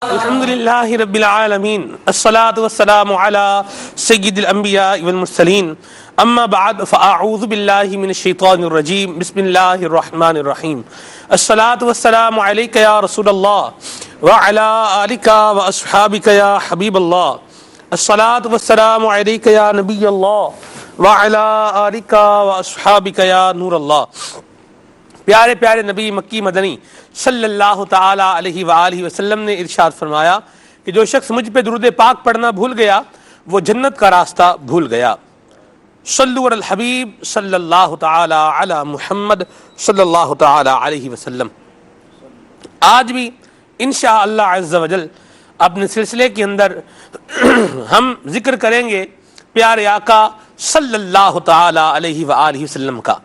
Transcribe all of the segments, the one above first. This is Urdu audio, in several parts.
الحمد لله رب العالمين الصلاة والسلام على سيد الأنبياء والمرسلين أما بعد فأعوذ بالله من الشيطان الرجيم بسم الله الرحمن الرحيم الصلاة والسلام عليك يا رسول الله وعلى آلك وأصحابك يا حبيب الله الصلاة والسلام عليك يا نبي الله وعلى آلك وأصحابك يا نور الله. پیارے پیارے نبی مکی مدنی صلی اللہ تعالی علیہ وآلہ وسلم نے ارشاد فرمایا کہ جو شخص مجھ پہ درود پاک پڑھنا بھول گیا وہ جنت کا راستہ بھول گیا. صلو علی الحبیب صلی اللہ تعالی علی محمد صلی اللہ تعالی علیہ وسلم. آج بھی انشاءاللہ عز و جل اپنے سلسلے کے اندر ہم ذکر کریں گے پیارے آقا صلی اللہ تعالی علیہ وآلہ وسلم کا.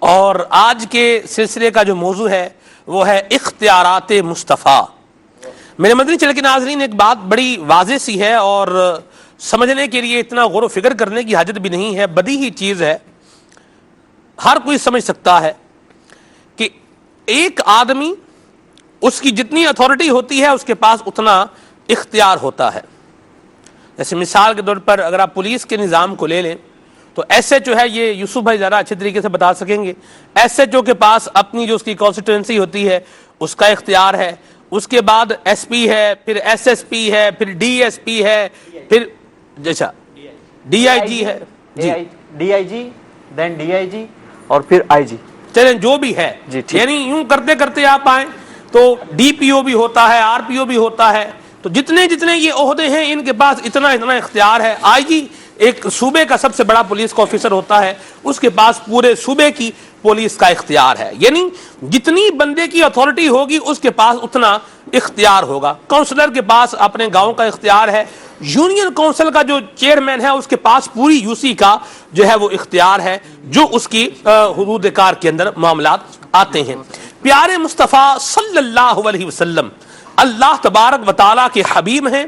اور آج کے سلسلے کا جو موضوع ہے وہ ہے اختیارات مصطفیٰ. میرے مدنی چینل کے ناظرین، ایک بات بڑی واضح سی ہے اور سمجھنے کے لیے اتنا غور و فکر کرنے کی حاجت بھی نہیں ہے، بدیہی چیز ہے، ہر کوئی سمجھ سکتا ہے کہ ایک آدمی اس کی جتنی اتھارٹی ہوتی ہے اس کے پاس اتنا اختیار ہوتا ہے. جیسے مثال کے طور پر اگر آپ پولیس کے نظام کو لے لیں تو ایس ایچ او ہے، یہ یوسف بھائی زیادہ اچھے طریقے سے بتا سکیں گے. ایس ایچ او کے پاس اپنی جو اس کی کانسٹیٹوئنسی ہوتی ہے اس کا اختیار ہے. اس کے بعد ایس پی ہے، پھر ایس ایس پی ہے، پھر ڈی ایس پی ہے، پھر جیسا ڈی آئی جی ہے، D I G, then D I جی اور پھر آئی جی. چلیں جو بھی ہے، یعنی یوں کرتے کرتے آپ آئیں تو ڈی پی او بھی ہوتا ہے، آر پی او بھی ہوتا ہے. تو جتنے یہ عہدے ہیں ان کے پاس اتنا اختیار ہے. آئی جی ایک صوبے کا سب سے بڑا پولیس کا آفیسر ہوتا ہے، اس کے پاس پورے صوبے کی پولیس کا اختیار ہے. یعنی جتنی بندے کی اتھارٹی ہوگی اس کے پاس اتنا اختیار ہوگا. کونسلر کے پاس اپنے گاؤں کا اختیار ہے. یونین کونسل کا جو چیئرمین ہے اس کے پاس پوری یو سی کا جو ہے وہ اختیار ہے، جو اس کی حدود کار کے اندر معاملات آتے ہیں. پیارے مصطفیٰ صلی اللہ علیہ وسلم اللہ تبارک و تعالیٰ کے حبیب ہیں،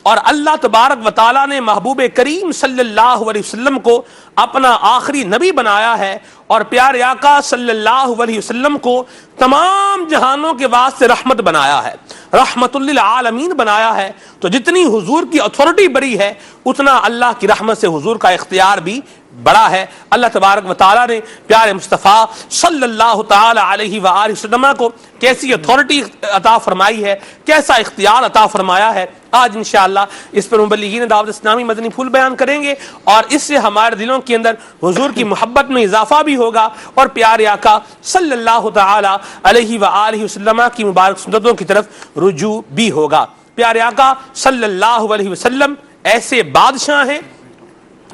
اور اللہ تبارک و تعالیٰ نے محبوب کریم صلی اللہ علیہ وسلم کو اپنا آخری نبی بنایا ہے، اور پیارے آقا صلی اللہ علیہ وسلم کو تمام جہانوں کے واسطے رحمت بنایا ہے، رحمت للعالمین بنایا ہے. تو جتنی حضور کی اتھارٹی بڑی ہے اتنا اللہ کی رحمت سے حضور کا اختیار بھی بڑا ہے. اللہ تبارک و تعالیٰ نے پیارے مصطفیٰ صلی اللہ تعالی علیہ وآلہ وسلم کو کیسی اتھارٹی عطا فرمائی ہے، کیسا اختیار عطا فرمایا ہے. آج انشاءاللہ اس پر مبلغین دعوت اسلامی مدنی پھول بیان کریں گے، اور اس سے ہمارے دلوں کے اندر حضور کی محبت میں اضافہ بھی ہوگا اور پیارے آقا صلی اللہ تعالی علیہ وآلہ وسلم کی مبارک سنتوں کی طرف رجوع بھی ہوگا. پیارے آقا صلی اللہ علیہ وسلم ایسے بادشاہ ہیں،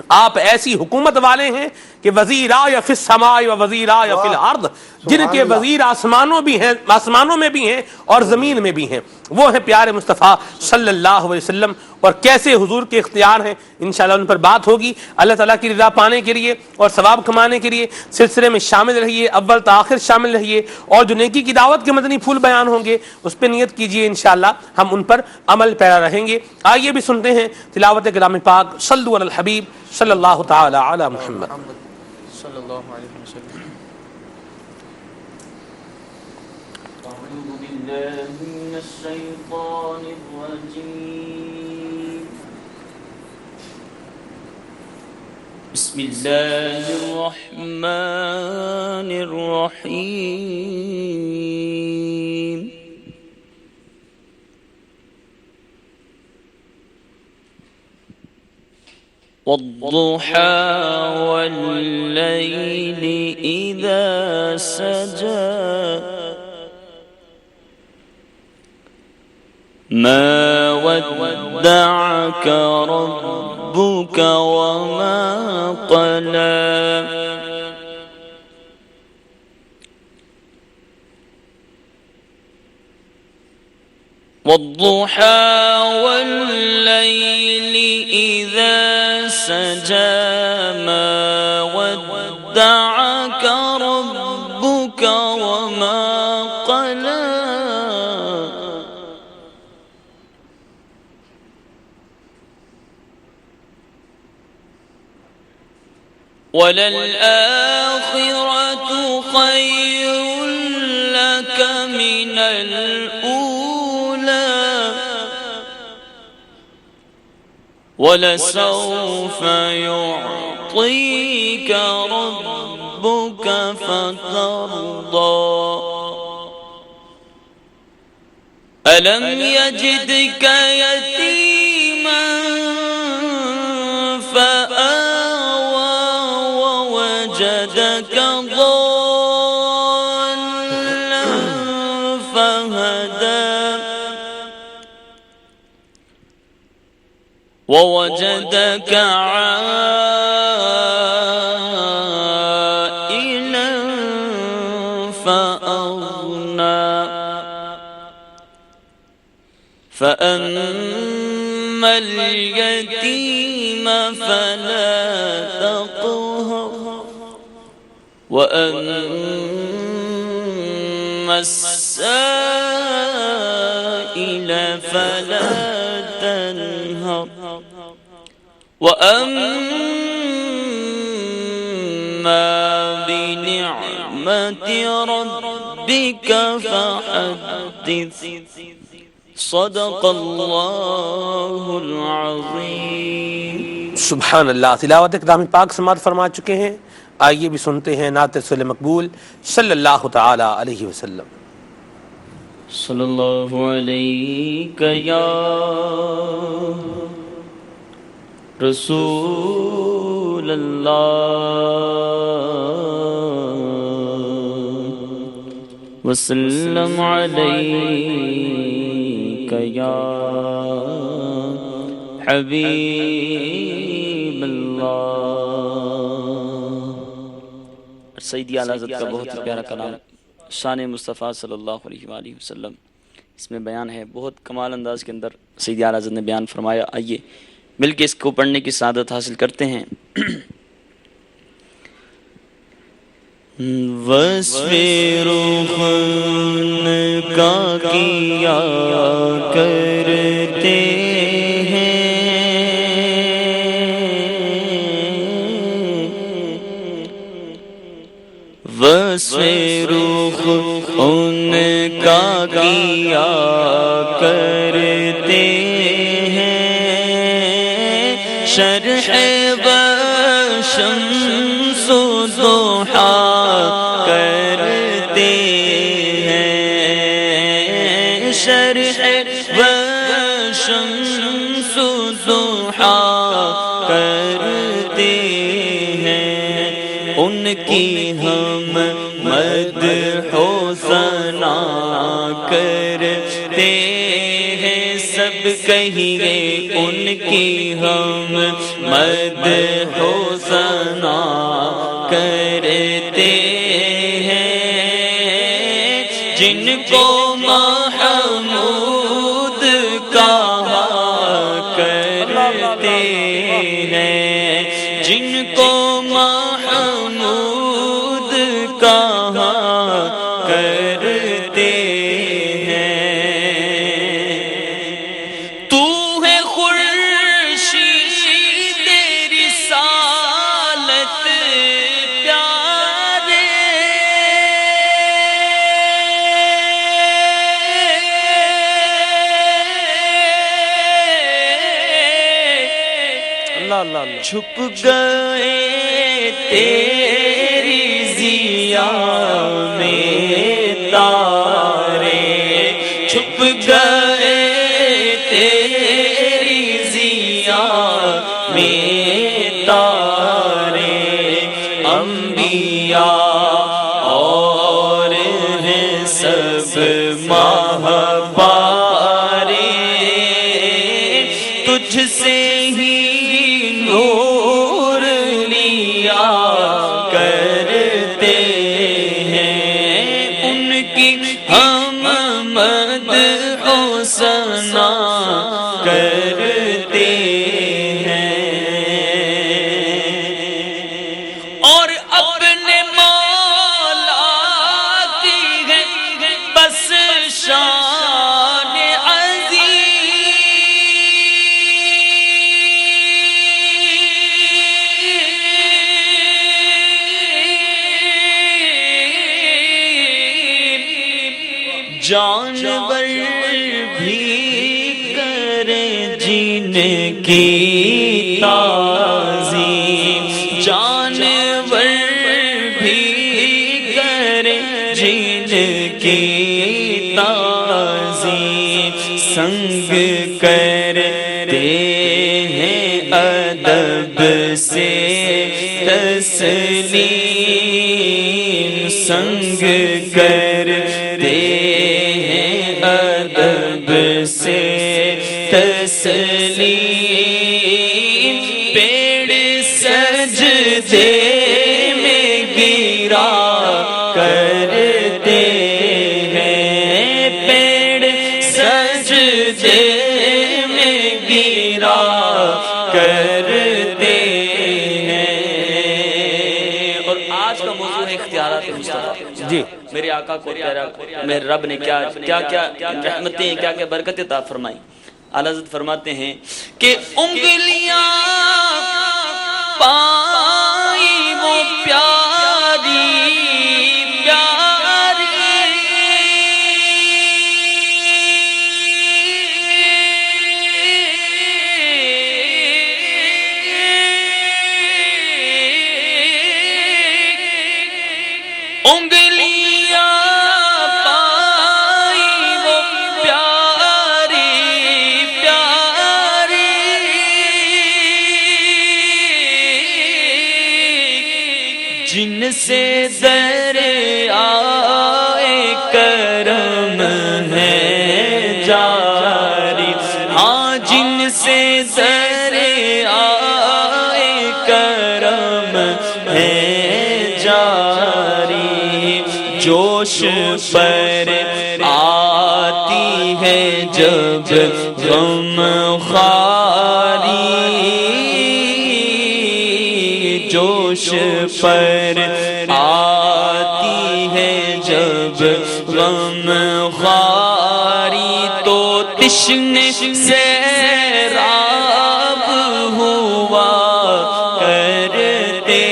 آپ ایسی حکومت والے ہیں کہ وزیرا یا فی السماء و وزیرا یا فی الارض، جن کے وزیر آسمانوں میں بھی ہیں اور زمین میں بھی ہیں، وہ ہیں پیارے مصطفیٰ صلی اللہ علیہ وسلم. اور کیسے حضور کے اختیار ہیں انشاءاللہ ان پر بات ہوگی. اللہ تعالیٰ کی رضا پانے کے لیے اور ثواب کمانے کے لیے سلسلے میں شامل رہیے، اول تا آخر شامل رہیے، اور جو نیکی کی دعوت کے مدنی پھول بیان ہوں گے اس پہ نیت کیجیے، انشاءاللہ ہم ان پر عمل پیرا رہیں گے. آئیے بھی سنتے ہیں تلاوت کلام پاک. صلو علی الحبیب صلی اللہ تعالی علی محمد صلی اللہ علیہ وسلم. أعوذ بالله من الشيطان الرجيم. بسم الله الرحمن الرحيم. والضحى والليل إذا سجى ما ودعك ربك وما قلى والضحى والليل إذا سجى ما ودعك ربك وما قلى وَلَلْآخِرَةُ خَيْرٌ لَكَ مِنَ الْأُولَى ولسوف يعطيك ربك فترضى ألم يجدك يتيما فآوى ووجدك ضالا فهدى ووجدك عائلا فأغنى فأما اليتيم فلا تقهر وأما السائل فلا تنهر وأما بنعمة ربك فحدث صدق اللہ العظیم. سبحان اللہ. تلاوت کلام پاک سماعت فرما چکے ہیں. آئیے بھی سنتے ہیں نعت رسول مقبول صلی اللہ تعالی علیہ وسلم. صلی اللہ علیہ یا رسول اللہ وسلم علیک یا حبیب اللہ. سیدی اعلیٰ حضرت کا بہت ہی پیارا کلام شان مصطفیٰ صلی اللہ علیہ وآلہ وسلم اس میں بیان ہے. بہت کمال انداز کے اندر سیدی اعلیٰ حضرت نے بیان فرمایا. آئیے مل کے اس کو پڑھنے کی سعادت حاصل کرتے ہیں. وصف روحن کا کیا کرتے ہیں وصف روح ان کا کیا کرتے شرح وشمس و ضحا کرتے ہیں شرح وشمس و ضحا کرتے ہیں ان کی ہم مدح و ثنا کرتے ہیں سب کہیے ان کی ہم مدح و ثنا کرتے ہیں جن کو محمود کہا کرتے ہیں جن کو محمود کہا کرتے چھپ گئے تیری ضیا میں تارے چھپ گئے تیری ضیا میں تارے انبیاء اور ہیں سب ماہپارے تجھ سے ہی نور لیا کرتے ہیں ان کی ہم مدح و ثنا کرتے ہیں اور اپنے مولا کی ہے بس شان جانور بھی کر کرے جن کی تعظیم، جانور بھی کرے جن کی تعظیم، سنگ کرتے ہیں ادب سے تسلیم، سنگ کرتے ہیں ادب سے تسلیم، پیڑ سجدے میں گرا کرتے ہیں، پیڑ سجدے میں گرا کرتے ہیں۔ اور آج کا موضوع ہے اختیارات مصطفیٰ۔ جی میرے آقا کو میرے رب نے کیا رحمتیں، کیا برکتیں عطا فرمائی۔ اعلیٰ حضرت فرماتے ہیں کہ انگلیاں پائی وہ پیاری پیاری، انگلیاں پائی وہ پیاری پیاری، جن سے دریائے کرم ہے جاری، ہاں جن سے دریائے کرم ہے جاری، جوش پر آتی ہے جب غم خواری، جوش پر آتی ہے جب غم خواری، تو تشنے سیراب ہوا کرتے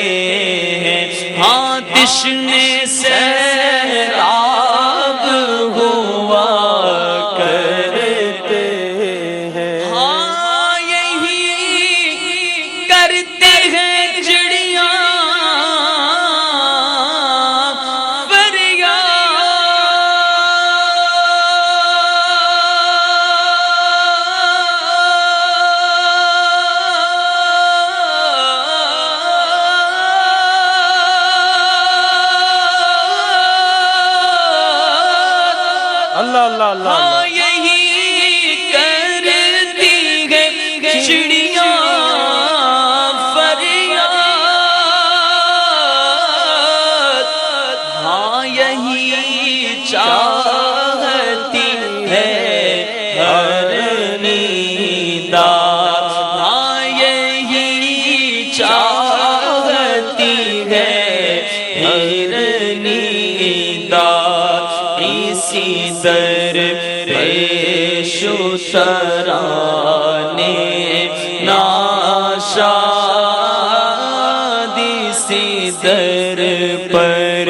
ہیں، ہاں تشنے سیراب ہوا کرتے ہیں، ہاں یہی کرتے ہیں چڑیاں اللہ اللہ اللہ، ہاں یہی کرتی ہے چڑیاں فریاد، ہاں یہی چاہتی ہے ہر نیدار، ہاں یہی چاہتی ہے ہر نیدار، اسی در پیش و ترانے ناشاد، اسی در پر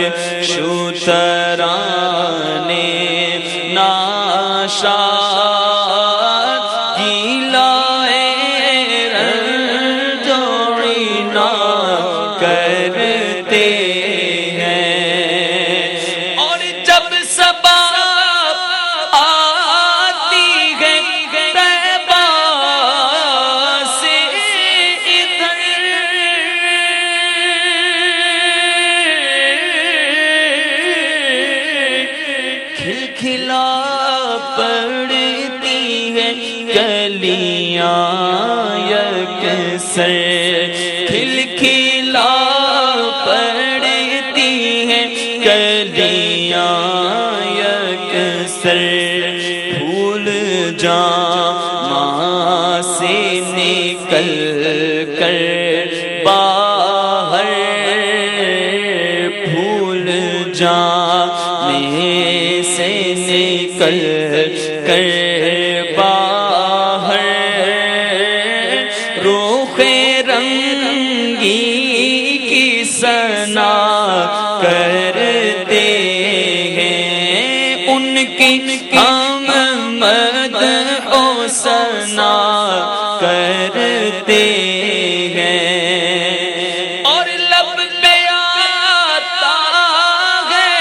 شو ترانے ناشاد، گیلائے رنج و عناد کرتے ہیں، اور جب صبا آتی ہے طیبہ سے ادھر، کھلکھلا پڑتی ہے کلیاں یکسر، کھلکھلا پڑتی ہے کلیاں یکسر، پھول جاماں سے نکل کر باہر، پھول جامے سے نکل کر باہر، روخ رنگی کی ثنا کرتے ہیں، ان کی ہم مدحوں سنا کرتے ہیں اور لب پہ آتا ہے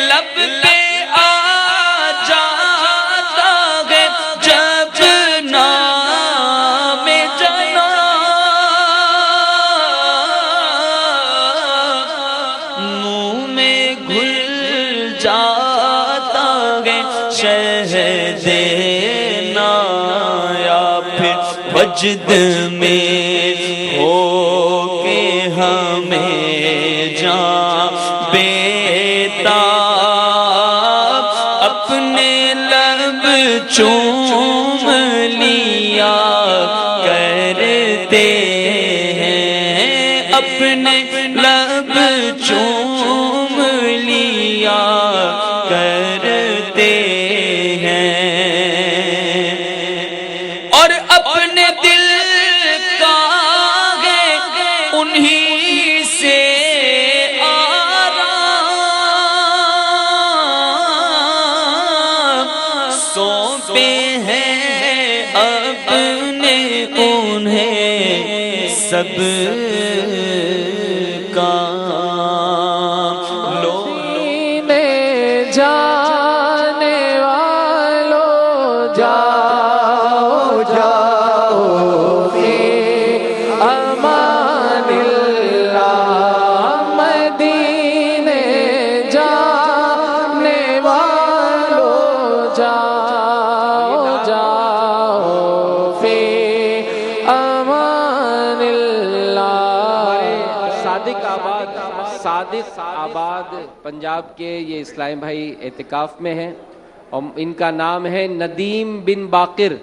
لب پہ آ جاتا ہے جب نام جنا منہ میں گھل جاتا ہے شہد یا پھر وجد میں ہو کے ہمیں جان بیتاب اپنے لب چوم لیا کرتے ہیں اپنے لب چوم لیا کرتے ہیں اور اپنے دل کا ہے انہی سے آرام سونپے ہیں اپنے انہیں سب کام لو جانے والوں جاؤ جاؤ فی امان اللہ مدینے جانے والوں جاؤ جاؤ فی امان اللہ۔ صادق آباد پنجاب کے یہ اسلام بھائی اعتکاف میں ہیں اور ان کا نام ہے ندیم بن باقر۔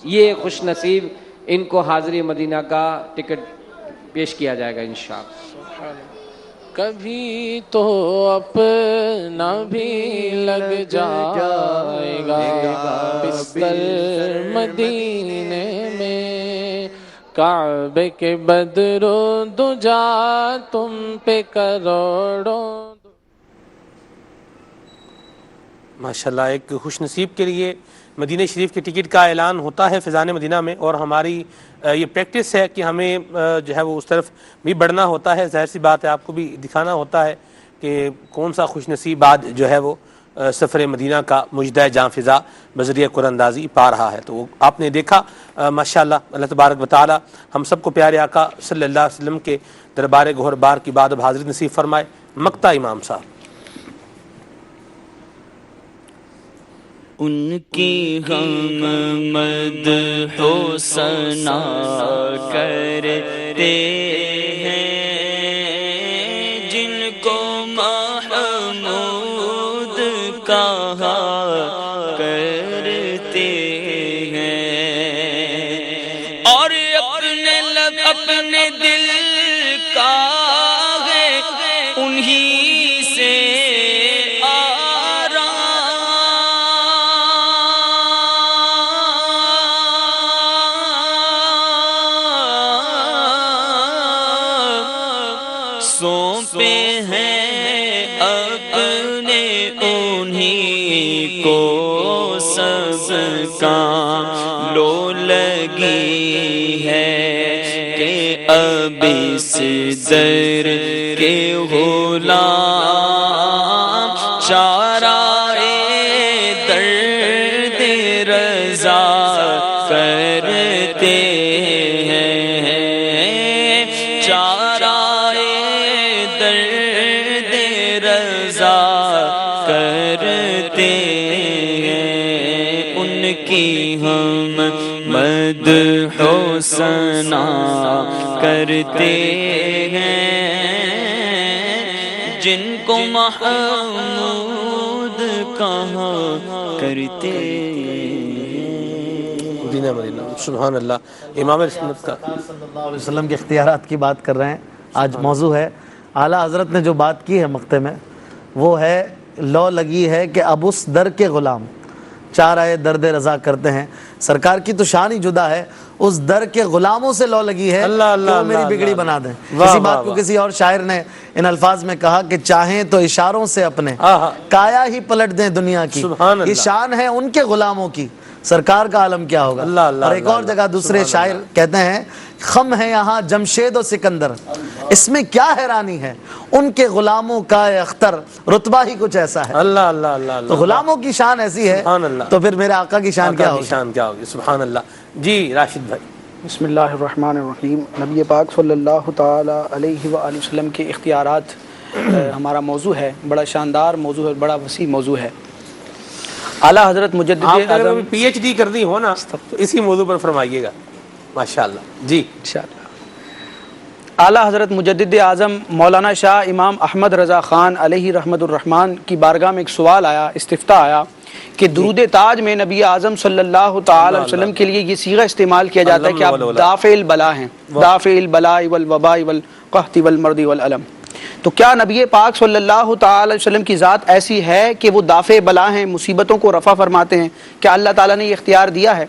یہ خوش نصیب، ان کو حاضری مدینہ کا ٹکٹ پیش کیا جائے گا انشاءاللہ۔ کبھی تو اپنا بھی لگ جائے گا بستر مدینے میں، کعبے کے بدرو دجا تم پہ کروڑوں۔ ماشاءاللہ ایک خوش نصیب کے لیے مدینہ شریف کے ٹکٹ کا اعلان ہوتا ہے فیضان مدینہ میں، اور ہماری یہ پریکٹس ہے کہ ہمیں جو ہے وہ اس طرف بھی بڑھنا ہوتا ہے۔ ظاہر سی بات ہے آپ کو بھی دکھانا ہوتا ہے کہ کون سا خوش نصیب بعد جو ہے وہ سفر مدینہ کا مجدہ جاں فضا بذریعہ قرآن اندازی پا رہا ہے۔ تو آپ نے دیکھا ماشاءاللہ اللہ تبارک و تعالی ہم سب کو پیارے آقا صلی اللہ علیہ وسلم کے دربار گوہر بار کی بعد اب حاضری نصیب فرمائے۔ مقطع امام صاحب۔ ان کی ہم مدح و ثنا کرتے ہیں جن کو محمود کہا کرتے ہیں، اور اپنے دل کا ہے انہی سے سونپے ہیں اپنے انہی کو سب کام لو لگی ہے کہ اب اس در کے غلام چارہ درد رضا کرتے ہیں، چارہ درد رضا کرتے ہیں، ان کی ہم مدح و ثنا کرتے ہیں جن کو محمود کہا کرتے مدینہ مدینہ سبحان اللہ۔ امام سنت کا صلی اللہ علیہ وسلم کے اختیارات کی بات کر رہے ہیں، آج موضوع ہے اعلیٰ حضرت نے جو بات کی ہے مقطع میں، وہ ہے لو لگی ہے کہ اب اس در کے غلام چار آئے درد رضا کرتے ہیں. سرکار کی تو شان ہی جدا ہے, اس در کے غلاموں سے لو لگی ہے اللہ اللہ کہ وہ میری اللہ بگڑی اللہ. بنا دیں. واہ اسی واہ بات کو واہ. کسی اور شاعر نے ان الفاظ میں کہا کہ چاہیں تو اشاروں سے اپنے آہا. کایا ہی پلٹ دیں دنیا کی. سبحان یہ اللہ. شان ہے ان کے غلاموں کی, سرکار کا عالم کیا ہوگا. اللہ اللہ اور ایک اللہ اور اللہ. جگہ دوسرے سبحان شاعر اللہ. کہتے ہیں خم ہے یہاں جمشید و سکندر, اس میں کیا حیرانی ہے, ان کے غلاموں کا اختر رتبہ ہی کچھ ایسا ہے. اللہ اللہ اللہ اللہ. تو غلاموں کی شان ایسی ہے سبحان اللہ. تو پھر میرے آقا کی شان کیا آقا کی ہوگی. شان کیا ہوگی. سبحان اللہ. جی راشد بھائی. بسم اللہ الرحمن الرحیم. نبی پاک صلی اللہ تعالی علیہ وآلہ وسلم کے اختیارات ہمارا موضوع ہے. بڑا شاندار موضوع ہے, بڑا وسیع موضوع ہے. اعلیٰ حضرت مجدد آپ نے اعظم پی ایچ ڈی کرنی ہو نا تو اسی موضوع پر فرمائیے گا. ماشاءاللہ. جی انشاءاللہ. اعلیٰ حضرت مجدد اعظم مولانا شاہ امام احمد رضا خان علیہ رحمت الرحمن کی بارگاہ میں ایک سوال آیا, استفتاء آیا کہ درود تاج میں نبی اعظم صلی اللہ تعالی علیہ وسلم کے لیے یہ صیغہ استعمال کیا جاتا ہے کہ آپ دافع البلا ہیں, دافع البلاء والوباء والقحط والمرض والالم. تو کیا نبی پاک صلی اللہ تعالی علیہ وسلم کی ذات ایسی ہے کہ وہ دافع بلا ہیں, مصیبتوں کو رفع فرماتے ہیں؟ کیا اللہ تعالیٰ نے یہ اختیار دیا ہے؟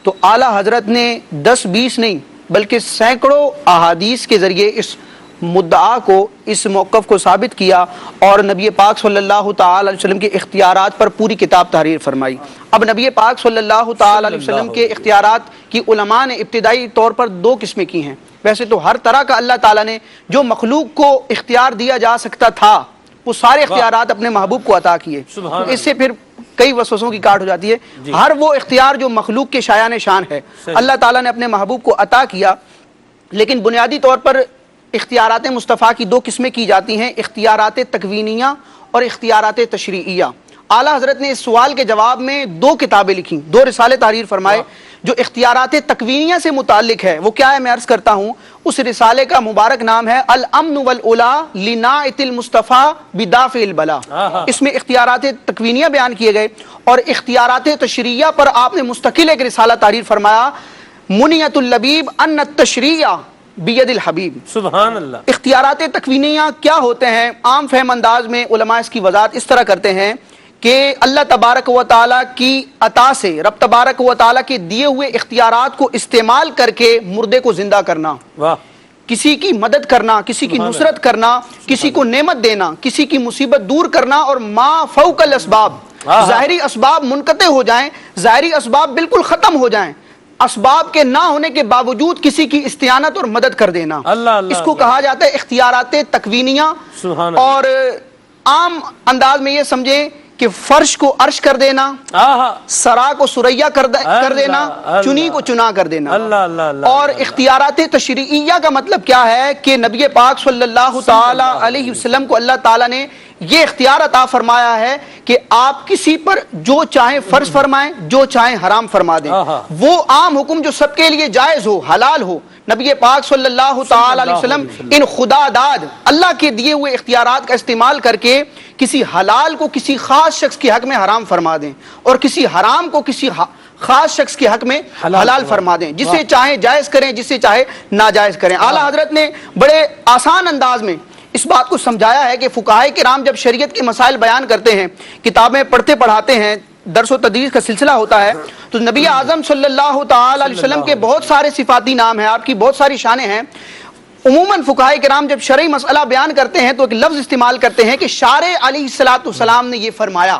تو اعلیٰ حضرت نے 10-20 نہیں بلکہ سینکڑوں احادیث کے ذریعے اس مدعا کو, اس موقف کو ثابت کیا اور نبی پاک صلی اللہ تعالی علیہ وسلم کے اختیارات پر پوری کتاب تحریر فرمائی. اب نبی پاک صلی اللہ تعالی علیہ وسلم کے اختیارات کی علماء نے ابتدائی طور پر 2 قسمیں کی ہیں. ویسے تو ہر طرح کا اللہ تعالیٰ نے جو مخلوق کو اختیار دیا جا سکتا تھا وہ سارے اختیارات اپنے محبوب کو عطا کیے. اس سے پھر کئی وسوسوں کی کاٹ ہو جاتی ہے. ہر وہ اختیار جو مخلوق کے شایان شان ہے اللہ تعالیٰ نے اپنے محبوب کو عطا کیا. لیکن بنیادی طور پر اختیارات مصطفیٰ کی 2 قسمیں کی جاتی ہیں, اختیارات تکوینیہ اور اختیارات تشریعیہ. اعلیٰ حضرت نے اس سوال کے جواب میں 2 کتابیں لکھیں, 2 رسالے تحریر فرمائے. جو اختیارات تکوینیہ سے متعلق ہے وہ کیا ہے میں عرض کرتا ہوں. اس رسالے کا مبارک نام ہے الامن والعلا لناعت المصطفیٰ بدافع البلا. اس میں اختیارات تکوینیہ بیان کیے گئے اور اختیارات تشریعیہ پر آپ نے مستقل ایک رسالہ تحریر فرمایا, منیت اللبیب ان التشریع بید الحبیب. سبحان اللہ. اختیارات تکوینیہ کیا ہوتے ہیں؟ عام فہم انداز میں علماء اس کی وضاحت اس طرح کرتے ہیں کہ اللہ تبارک و تعالیٰ کی عطا سے, رب تبارک و تعالیٰ کے دیے ہوئے اختیارات کو استعمال کر کے مردے کو زندہ کرنا, واہ. کسی کی مدد کرنا, کسی کی نصرت کرنا, کسی کو نعمت دینا, کسی کی مصیبت دور کرنا, اور ما فوق الاسباب, ظاہری اسباب منقطع ہو جائیں, ظاہری اسباب بالکل ختم ہو جائیں, اسباب کے نہ ہونے کے باوجود کسی کی استعانت اور مدد کر دینا. اس کو کہا جاتا ہے اختیارات تکوینیہ. اور عام انداز میں یہ سمجھیں کہ فرش کو عرش کر دینا, سرا کو سریا کر دینا, چنی کو چنا کر دینا. اور اختیارات تشریعیہ کا مطلب کیا ہے کہ نبی پاک صلی اللہ تعالی علیہ وسلم کو اللہ تعالیٰ نے یہ اختیار عطا فرمایا ہے کہ آپ کسی پر جو چاہیں فرض فرمائیں, جو چاہیں حرام فرما دیں. وہ عام حکم جو سب کے لیے جائز ہو, حلال ہو, نبی پاک صلی اللہ تعالی علیہ وسلم ان خدا داد اللہ کے دیے ہوئے اختیارات کا استعمال کر کے کسی حلال کو کسی خاص شخص کے حق میں حرام فرما دیں اور کسی حرام کو کسی خاص شخص کے حق میں حلال فرما دیں. جسے چاہیں جائز کریں, جسے چاہے ناجائز کریں. اعلیٰ حضرت نے بڑے آسان انداز میں اس بات کو سمجھایا ہے کہ فقہائے کرام جب شریعت کے مسائل بیان کرتے ہیں, کتابیں پڑھتے پڑھاتے ہیں, درس و تدریس کا سلسلہ ہوتا ہے, تو نبی اعظم صلی اللہ تعالی علیہ وسلم کے بہت سارے صفاتی نام ہیں, آپ کی بہت ساری شانیں ہیں. عموماً فقہائے کرام جب شرعی مسئلہ بیان کرتے ہیں تو ایک لفظ استعمال کرتے ہیں کہ شارع علیہ الصلوۃ والسلام نے یہ فرمایا.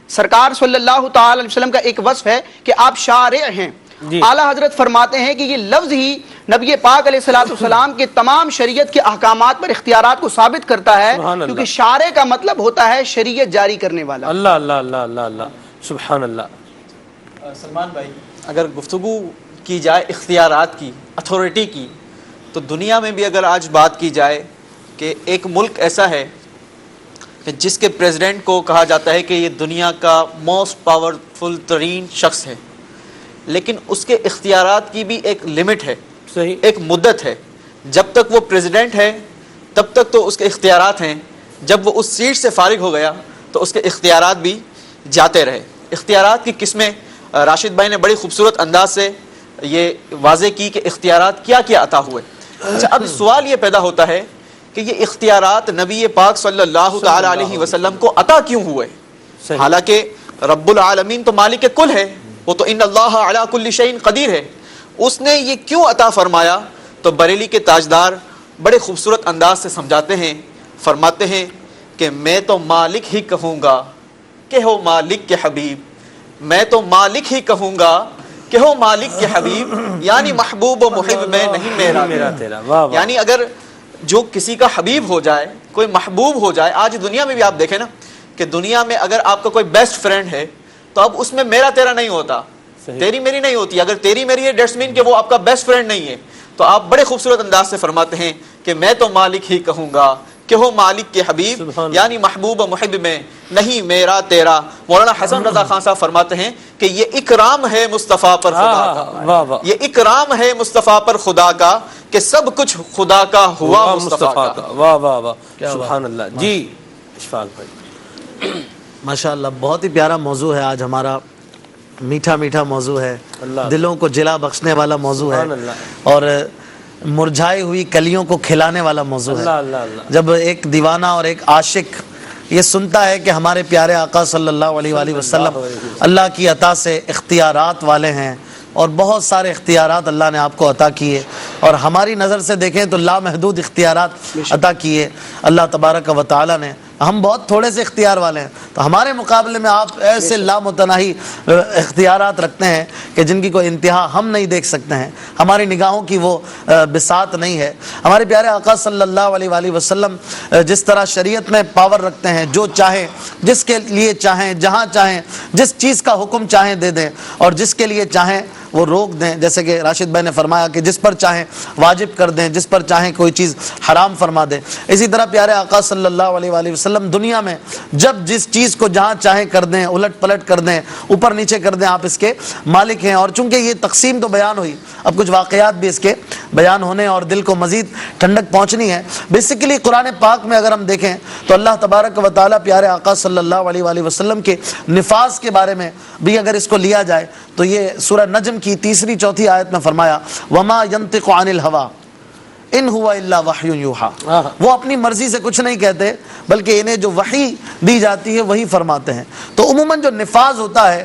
سرکار صلی اللہ تعالی علیہ وسلم کا ایک وصف ہے کہ آپ شارع ہیں. اعلیٰ حضرت فرماتے ہیں کہ یہ لفظ ہی نبی پاک علیہ الصلوۃ والسلام کے تمام شریعت کے احکامات پر اختیارات کو ثابت کرتا ہے, کیونکہ شارع کا مطلب ہوتا ہے شریعت جاری کرنے والا. اللہ اللہ اللہ اللہ اللہ. سبحان اللہ. سلمان بھائی, اگر گفتگو کی جائے اختیارات کی, اتھارٹی کی, تو دنیا میں بھی اگر آج بات کی جائے کہ ایک ملک ایسا ہے کہ جس کے پریزیڈنٹ کو کہا جاتا ہے کہ یہ دنیا کا موسٹ پاورفل ترین شخص ہے, لیکن اس کے اختیارات کی بھی ایک لمٹ ہے, ایک مدت ہے. جب تک وہ پریزیڈنٹ ہے تب تک تو اس کے اختیارات ہیں, جب وہ اس سیٹ سے فارغ ہو گیا تو اس کے اختیارات بھی جاتے رہے. اختیارات کی قسمیں راشد بھائی نے بڑی خوبصورت انداز سے یہ واضح کی کہ اختیارات کیا کیا عطا ہوئے. اچھا, اب سوال یہ پیدا ہوتا ہے کہ یہ اختیارات نبی پاک صلی اللہ تعالی علیہ وسلم کو عطا کیوں ہوئے؟ حالانکہ رب العالمین تو مالک کل ہے, وہ تو ان اللہ علی کل شیء قدیر ہے, اس نے یہ کیوں عطا فرمایا؟ تو بریلی کے تاجدار بڑے خوبصورت انداز سے سمجھاتے ہیں, فرماتے ہیں کہ میں تو مالک ہی کہوں گا کہ ہو مالک کے حبیب, میں تو مالک ہی کہوں گا کہ ہو مالک کے حبیب, یعنی محبوب و محب میں نہیں میرا تیرا. واہ واہ. یعنی اگر جو کسی کا حبیب ہو جائے, کوئی محبوب ہو جائے, آج دنیا میں بھی آپ دیکھیں نا کہ دنیا میں اگر آپ کا کوئی بیسٹ فرینڈ ہے تو اب اس میں میرا تیرا نہیں ہوتا, تیری میری نہیں ہوتی. اگر تیری میری ہے دیٹس مین کہ وہ آپ کا بیسٹ فرینڈ نہیں ہے. تو آپ بڑے خوبصورت انداز سے فرماتے ہیں کہ میں تو مالک ہی کہوں گا کہ ہو مالک کے حبیب, یعنی محبوب و محب میں نہیں میرا تیرا. مولانا حسن رضا خان صاحب فرماتے ہیں کہ یہ اکرام ہے مصطفیٰ پر خدا کا, یہ اکرام ہے مصطفیٰ پر خدا کا کہ سب کچھ خدا کا ہوا مصطفیٰ کا. واہ واہ واہ, سبحان اللہ. جی اشفاق بھائی. ماشاءاللہ بہت ہی پیارا موضوع ہے آج ہمارا, میٹھا میٹھا موضوع ہے, دلوں کو جلا بخشنے والا موضوع ہے, اور مرجھائی ہوئی کلیوں کو کھلانے والا موضوع ہے. جب ایک دیوانہ اور ایک عاشق یہ سنتا ہے کہ ہمارے پیارے آقا صلی اللہ علیہ وآلہ وسلم اللہ کی عطا سے اختیارات والے ہیں, اور بہت سارے اختیارات اللہ نے آپ کو عطا کیے, اور ہماری نظر سے دیکھیں تو لامحدود اختیارات عطا کیے اللہ تبارک و تعالی نے. ہم بہت تھوڑے سے اختیار والے ہیں, تو ہمارے مقابلے میں آپ ایسے لامتناہی اختیارات رکھتے ہیں کہ جن کی کوئی انتہا ہم نہیں دیکھ سکتے ہیں, ہماری نگاہوں کی وہ بساط نہیں ہے. ہمارے پیارے آقا صلی اللہ علیہ وآلہ وسلم جس طرح شریعت میں پاور رکھتے ہیں, جو چاہیں جس کے لیے چاہیں جہاں چاہیں جس چیز کا حکم چاہیں دے دیں, اور جس کے لیے چاہیں وہ روک دیں. جیسے کہ راشد بھائی نے فرمایا کہ جس پر چاہیں واجب کر دیں, جس پر چاہیں کوئی چیز حرام فرما دیں. اسی طرح پیارے آقا صلی اللہ علیہ وآلہ وسلم دنیا میں جب جس چیز کو جہاں چاہیں کر دیں, الٹ پلٹ کر دیں, اوپر نیچے کر دیں, آپ اس کے مالک ہیں. اور چونکہ یہ تقسیم تو بیان ہوئی, اب کچھ واقعات بھی اس کے بیان ہونے اور دل کو مزید ٹھنڈک پہنچنی ہے. بیسیکلی قرآن پاک میں اگر ہم دیکھیں تو اللہ تبارک و تعالیٰ پیارے آقا صلی اللہ علیہ وآلہ وسلم کے نفاذ کے بارے میں بھی اگر اس کو لیا جائے تو یہ سورہ نجم کی 3-4 آیت میں فرمایا وما ينطق عن الهوى ان ہوا الا وحی یوحا, وہ اپنی مرضی سے کچھ نہیں کہتے بلکہ انہیں جو وحی دی جاتی ہے وہی فرماتے ہیں. تو عموماً جو نفاذ ہوتا ہے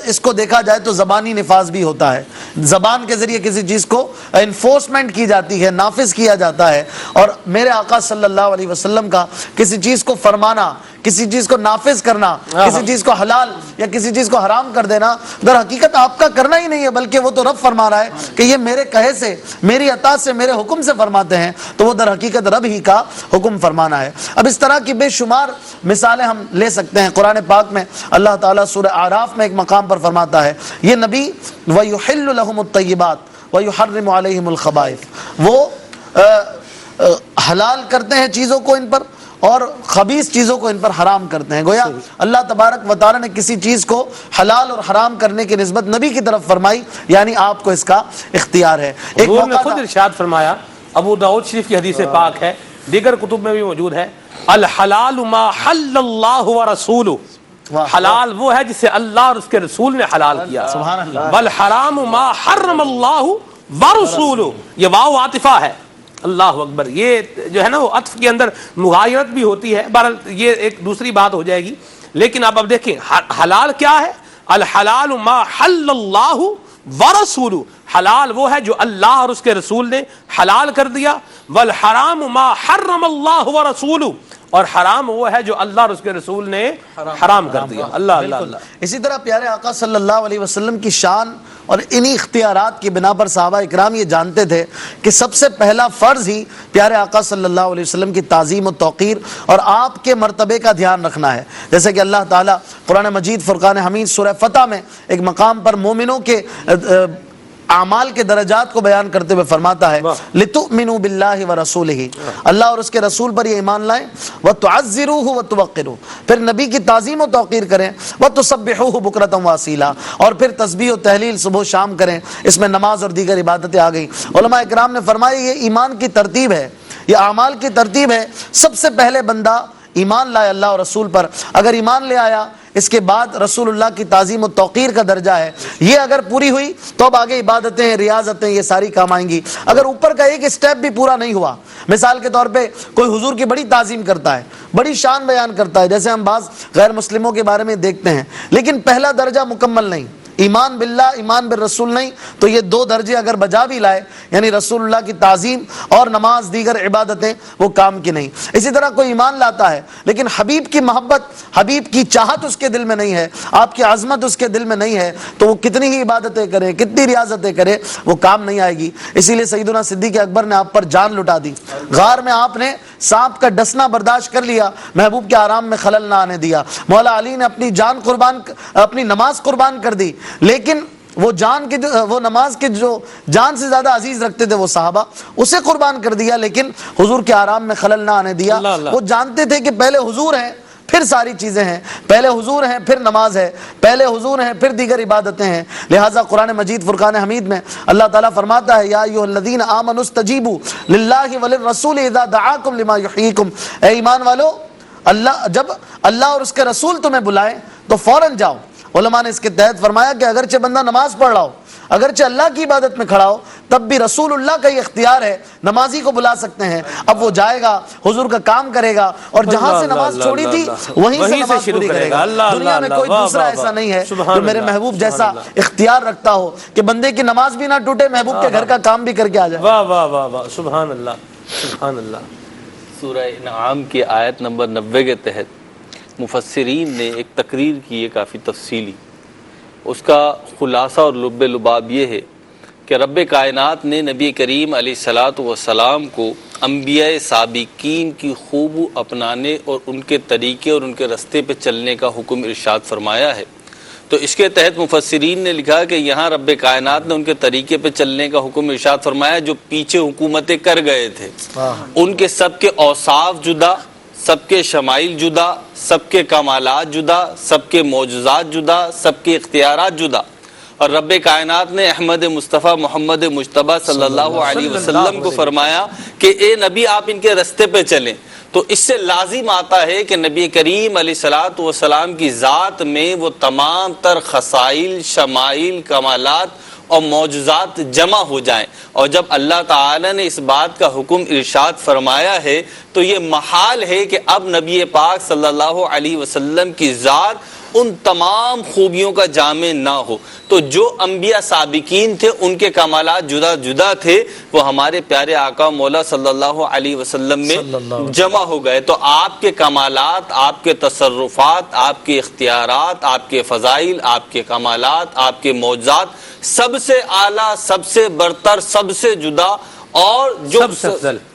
اس کو دیکھا جائے تو زبانی نفاذ بھی ہوتا ہے, زبان کے ذریعے کسی چیز کو انفورسمنٹ کی جاتی ہے, نافذ کیا جاتا ہے. اور میرے آقا صلی اللہ علیہ وسلم کا کسی چیز کو فرمانا, کسی چیز کو نافذ کرنا, کسی چیز کو حلال یا کسی چیز کو حرام کر دینا در حقیقت آپ کا کرنا ہی نہیں ہے, بلکہ وہ تو رب فرما رہا ہے کہ یہ میرے کہے سے, میری عطا سے, میرے حکم سے فرماتے ہیں, تو وہ در حقیقت رب ہی کا حکم فرمانا ہے. اب اس طرح کی بے شمار مثالیں ہم لے سکتے ہیں. قرآن پاک میں اللہ تعالیٰ سورہ اعراف میں ایک مقام پر فرماتا ہے یہ نبی وَيُحِلُّ لَهُمُ الطَّيِّبَاتِ وَيُحَرِّمُ عَلَيْهِمُ الْخَبَائِثِ, وہ حلال کرتے ہیں چیزوں کو ان پر اور خبیث چیزوں کو ان پر حرام کرتے ہیں. گویا اللہ تبارک و تعالی نے کسی چیز کو حلال اور حرام کرنے کی نسبت نبی کی طرف فرمائی, یعنی آپ کو اس کا اختیار ہے. ایک حضور نے موقع خود تھا, ارشاد فرمایا, ابو داؤد شریف کی حدیث پاک ہے, دیگر کتب میں بھی موجود ہے, الحلال ما حل اللہ ورسولہ, حلال وہ ہے جسے اللہ اور اس کے رسول نے حلال کیا, سبحان اللہ, والحرام ما حرم اللہ ورسولہ, یہ واو عاطفہ ہے. اللہ اکبر. یہ جو ہے نا وہ عطف کے اندر مغایرت بھی ہوتی ہے, بہرحال یہ ایک دوسری بات ہو جائے گی. لیکن اب دیکھیں حلال کیا ہے, الحلال ما حل اللہ ورسولہ, حلال وہ ہے جو اللہ اور اس کے رسول نے حلال کر دیا, والحرام ما حرم اللہ ورسولہ, اور حرام وہ ہے جو اللہ اور اس کے رسول نے حرام کر دیا. اللہ اللہ اللہ. اسی طرح پیارے آقا صلی اللہ علیہ وسلم کی شان اور انہی اختیارات کی بنا پر صحابہ اکرام یہ جانتے تھے کہ سب سے پہلا فرض ہی پیارے آقا صلی اللہ علیہ وسلم کی تعظیم و توقیر اور آپ کے مرتبے کا دھیان رکھنا ہے. جیسے کہ اللہ تعالیٰ قرآن مجید فرقان حمید سورہ فتح میں ایک مقام پر مومنوں کے اعمال کے درجات کو بیان کرتے ہوئے فرماتا ہے لِتُؤْمِنُوا بِاللَّهِ وَرَسُولِهِ, اللہ اور اس کے رسول پر یہ ایمان لائیں, وَتُعَزِّرُوهُ وَتُوَقِّرُوهُ, پھر نبی کی تعظیم و توقیر کریں, وَتُسَبِّحُوهُ بُكْرَةً وَأَصِيلًا, اور پھر تسبیح و تحلیل صبح و شام کریں. اس میں نماز اور دیگر عبادتیں آ گئیں. علماء اکرام نے فرمایا یہ ایمان کی ترتیب ہے, یہ اعمال کی ترتیب ہے. سب سے پہلے بندہ ایمان لائے اللہ اور رسول پر, اگر ایمان لے آیا, اس کے بعد رسول اللہ کی تعظیم و توقیر کا درجہ ہے. یہ اگر پوری ہوئی تو اب آگے عبادتیں، ریاضتیں، یہ ساری کام آئیں گی. اگر اوپر کا ایک اسٹیپ بھی پورا نہیں ہوا، مثال کے طور پہ کوئی حضور کی بڑی تعظیم کرتا ہے، بڑی شان بیان کرتا ہے، جیسے ہم بعض غیر مسلموں کے بارے میں دیکھتے ہیں، لیکن پہلا درجہ مکمل نہیں، ایمان باللہ، ایمان بالرسول نہیں، تو یہ 2 درجے اگر بجا بھی لائے، یعنی رسول اللہ کی تعظیم اور نماز، دیگر عبادتیں، وہ کام کی نہیں. اسی طرح کوئی ایمان لاتا ہے لیکن حبیب کی محبت، حبیب کی چاہت اس کے دل میں نہیں ہے، آپ کی عظمت اس کے دل میں نہیں ہے، تو وہ کتنی ہی عبادتیں کرے، کتنی ریاضتیں کرے، وہ کام نہیں آئے گی. اسی لیے سیدنا صدیق اکبر نے آپ پر جان لٹا دی. غار میں آپ نے سانپ کا ڈسنا برداشت کر لیا، محبوب کے آرام میں خلل نہ آنے دیا. مولا علی نے اپنی جان قربان، اپنی نماز قربان کر دی، لیکن وہ جان کے وہ نماز کے جو جان سے زیادہ عزیز رکھتے تھے وہ صحابہ، اسے قربان کر دیا، لیکن حضور کے آرام میں خلل نہ آنے دیا. وہ جانتے تھے کہ پہلے حضور ہیں پھر ساری چیزیں ہیں، پہلے حضور ہیں پھر نماز ہے، پہلے حضور ہیں پھر دیگر عبادتیں ہیں. لہٰذا قرآن مجید فرقان حمید میں اللہ تعالیٰ فرماتا ہے یا ایھا الذین آمنوا استجیبوا للہ وللرسول اذا دعاکم لما یحییکم. اے ایمان والو، جب اللہ اور اس کے رسول تمہیں بلائیں تو فوراً جاؤ. علماء نے اس کے تحت فرمایا کہ اگرچہ بندہ نماز پڑھ رہا ہو، اگرچہ اللہ کی عبادت میں کھڑا ہو، تب بھی رسول اللہ کا یہ اختیار ہے، نمازی کو بلا سکتے ہیں. اب وہ جائے گا، حضور کا کام کرے گا، اور جہاں سے نماز چھوڑی تھی وہیں سے نماز پوری کرے گا. دنیا میں کوئی دوسرا ایسا نہیں ہے جو میرے محبوب جیسا اختیار رکھتا ہو کہ بندے کی نماز بھی نہ ٹوٹے، محبوب کے گھر کا کام بھی کر کے آ جائے. واہ واہ واہ واہ، سبحان اللہ، سبحان اللہ. سورہ انعام کی آیت نمبر 90 کے تحت مفسرین نے ایک تقریر کی ہے کافی تفصیلی. اس کا خلاصہ اور لب لباب یہ ہے کہ رب کائنات نے نبی کریم علیہ الصلاۃ والسلام کو انبیاء سابقین کی خوب اپنانے اور ان کے طریقے اور ان کے رستے پہ چلنے کا حکم ارشاد فرمایا ہے. تو اس کے تحت مفسرین نے لکھا کہ یہاں رب کائنات نے ان کے طریقے پہ چلنے کا حکم ارشاد فرمایا جو پیچھے حکومتیں کر گئے تھے. ان کے سب کے اوصاف جدا، سب کے شمائل جدا، سب کے کمالات جدا، سب کے معجزات جدا، سب کے اختیارات جدا. اور رب کائنات نے احمد مصطفیٰ محمد مجتبیٰ صلی اللہ علیہ وسلم کو فرمایا کہ اے نبی آپ ان کے رستے پہ چلیں. تو اس سے لازم آتا ہے کہ نبی کریم علیہ الصلوۃ والسلام کی ذات میں وہ تمام تر خصائل، شمائل، کمالات اور معجزات جمع ہو جائیں. اور جب اللہ تعالی نے اس بات کا حکم ارشاد فرمایا ہے تو یہ محال ہے کہ اب نبی پاک صلی اللہ علیہ وسلم کی ذات ان تمام خوبیوں کا جامع نہ ہو. تو جو انبیاء سابقین تھے ان کے کمالات جدا جدا تھے، وہ ہمارے پیارے آقا مولا صلی اللہ علیہ وسلم میں جمع ہو گئے. تو آپ کے کمالات، آپ کے تصرفات، آپ کے اختیارات، آپ کے فضائل، آپ کے کمالات، آپ کے معجزات سب سے اعلیٰ، سب سے برتر، سب سے جدا اور جو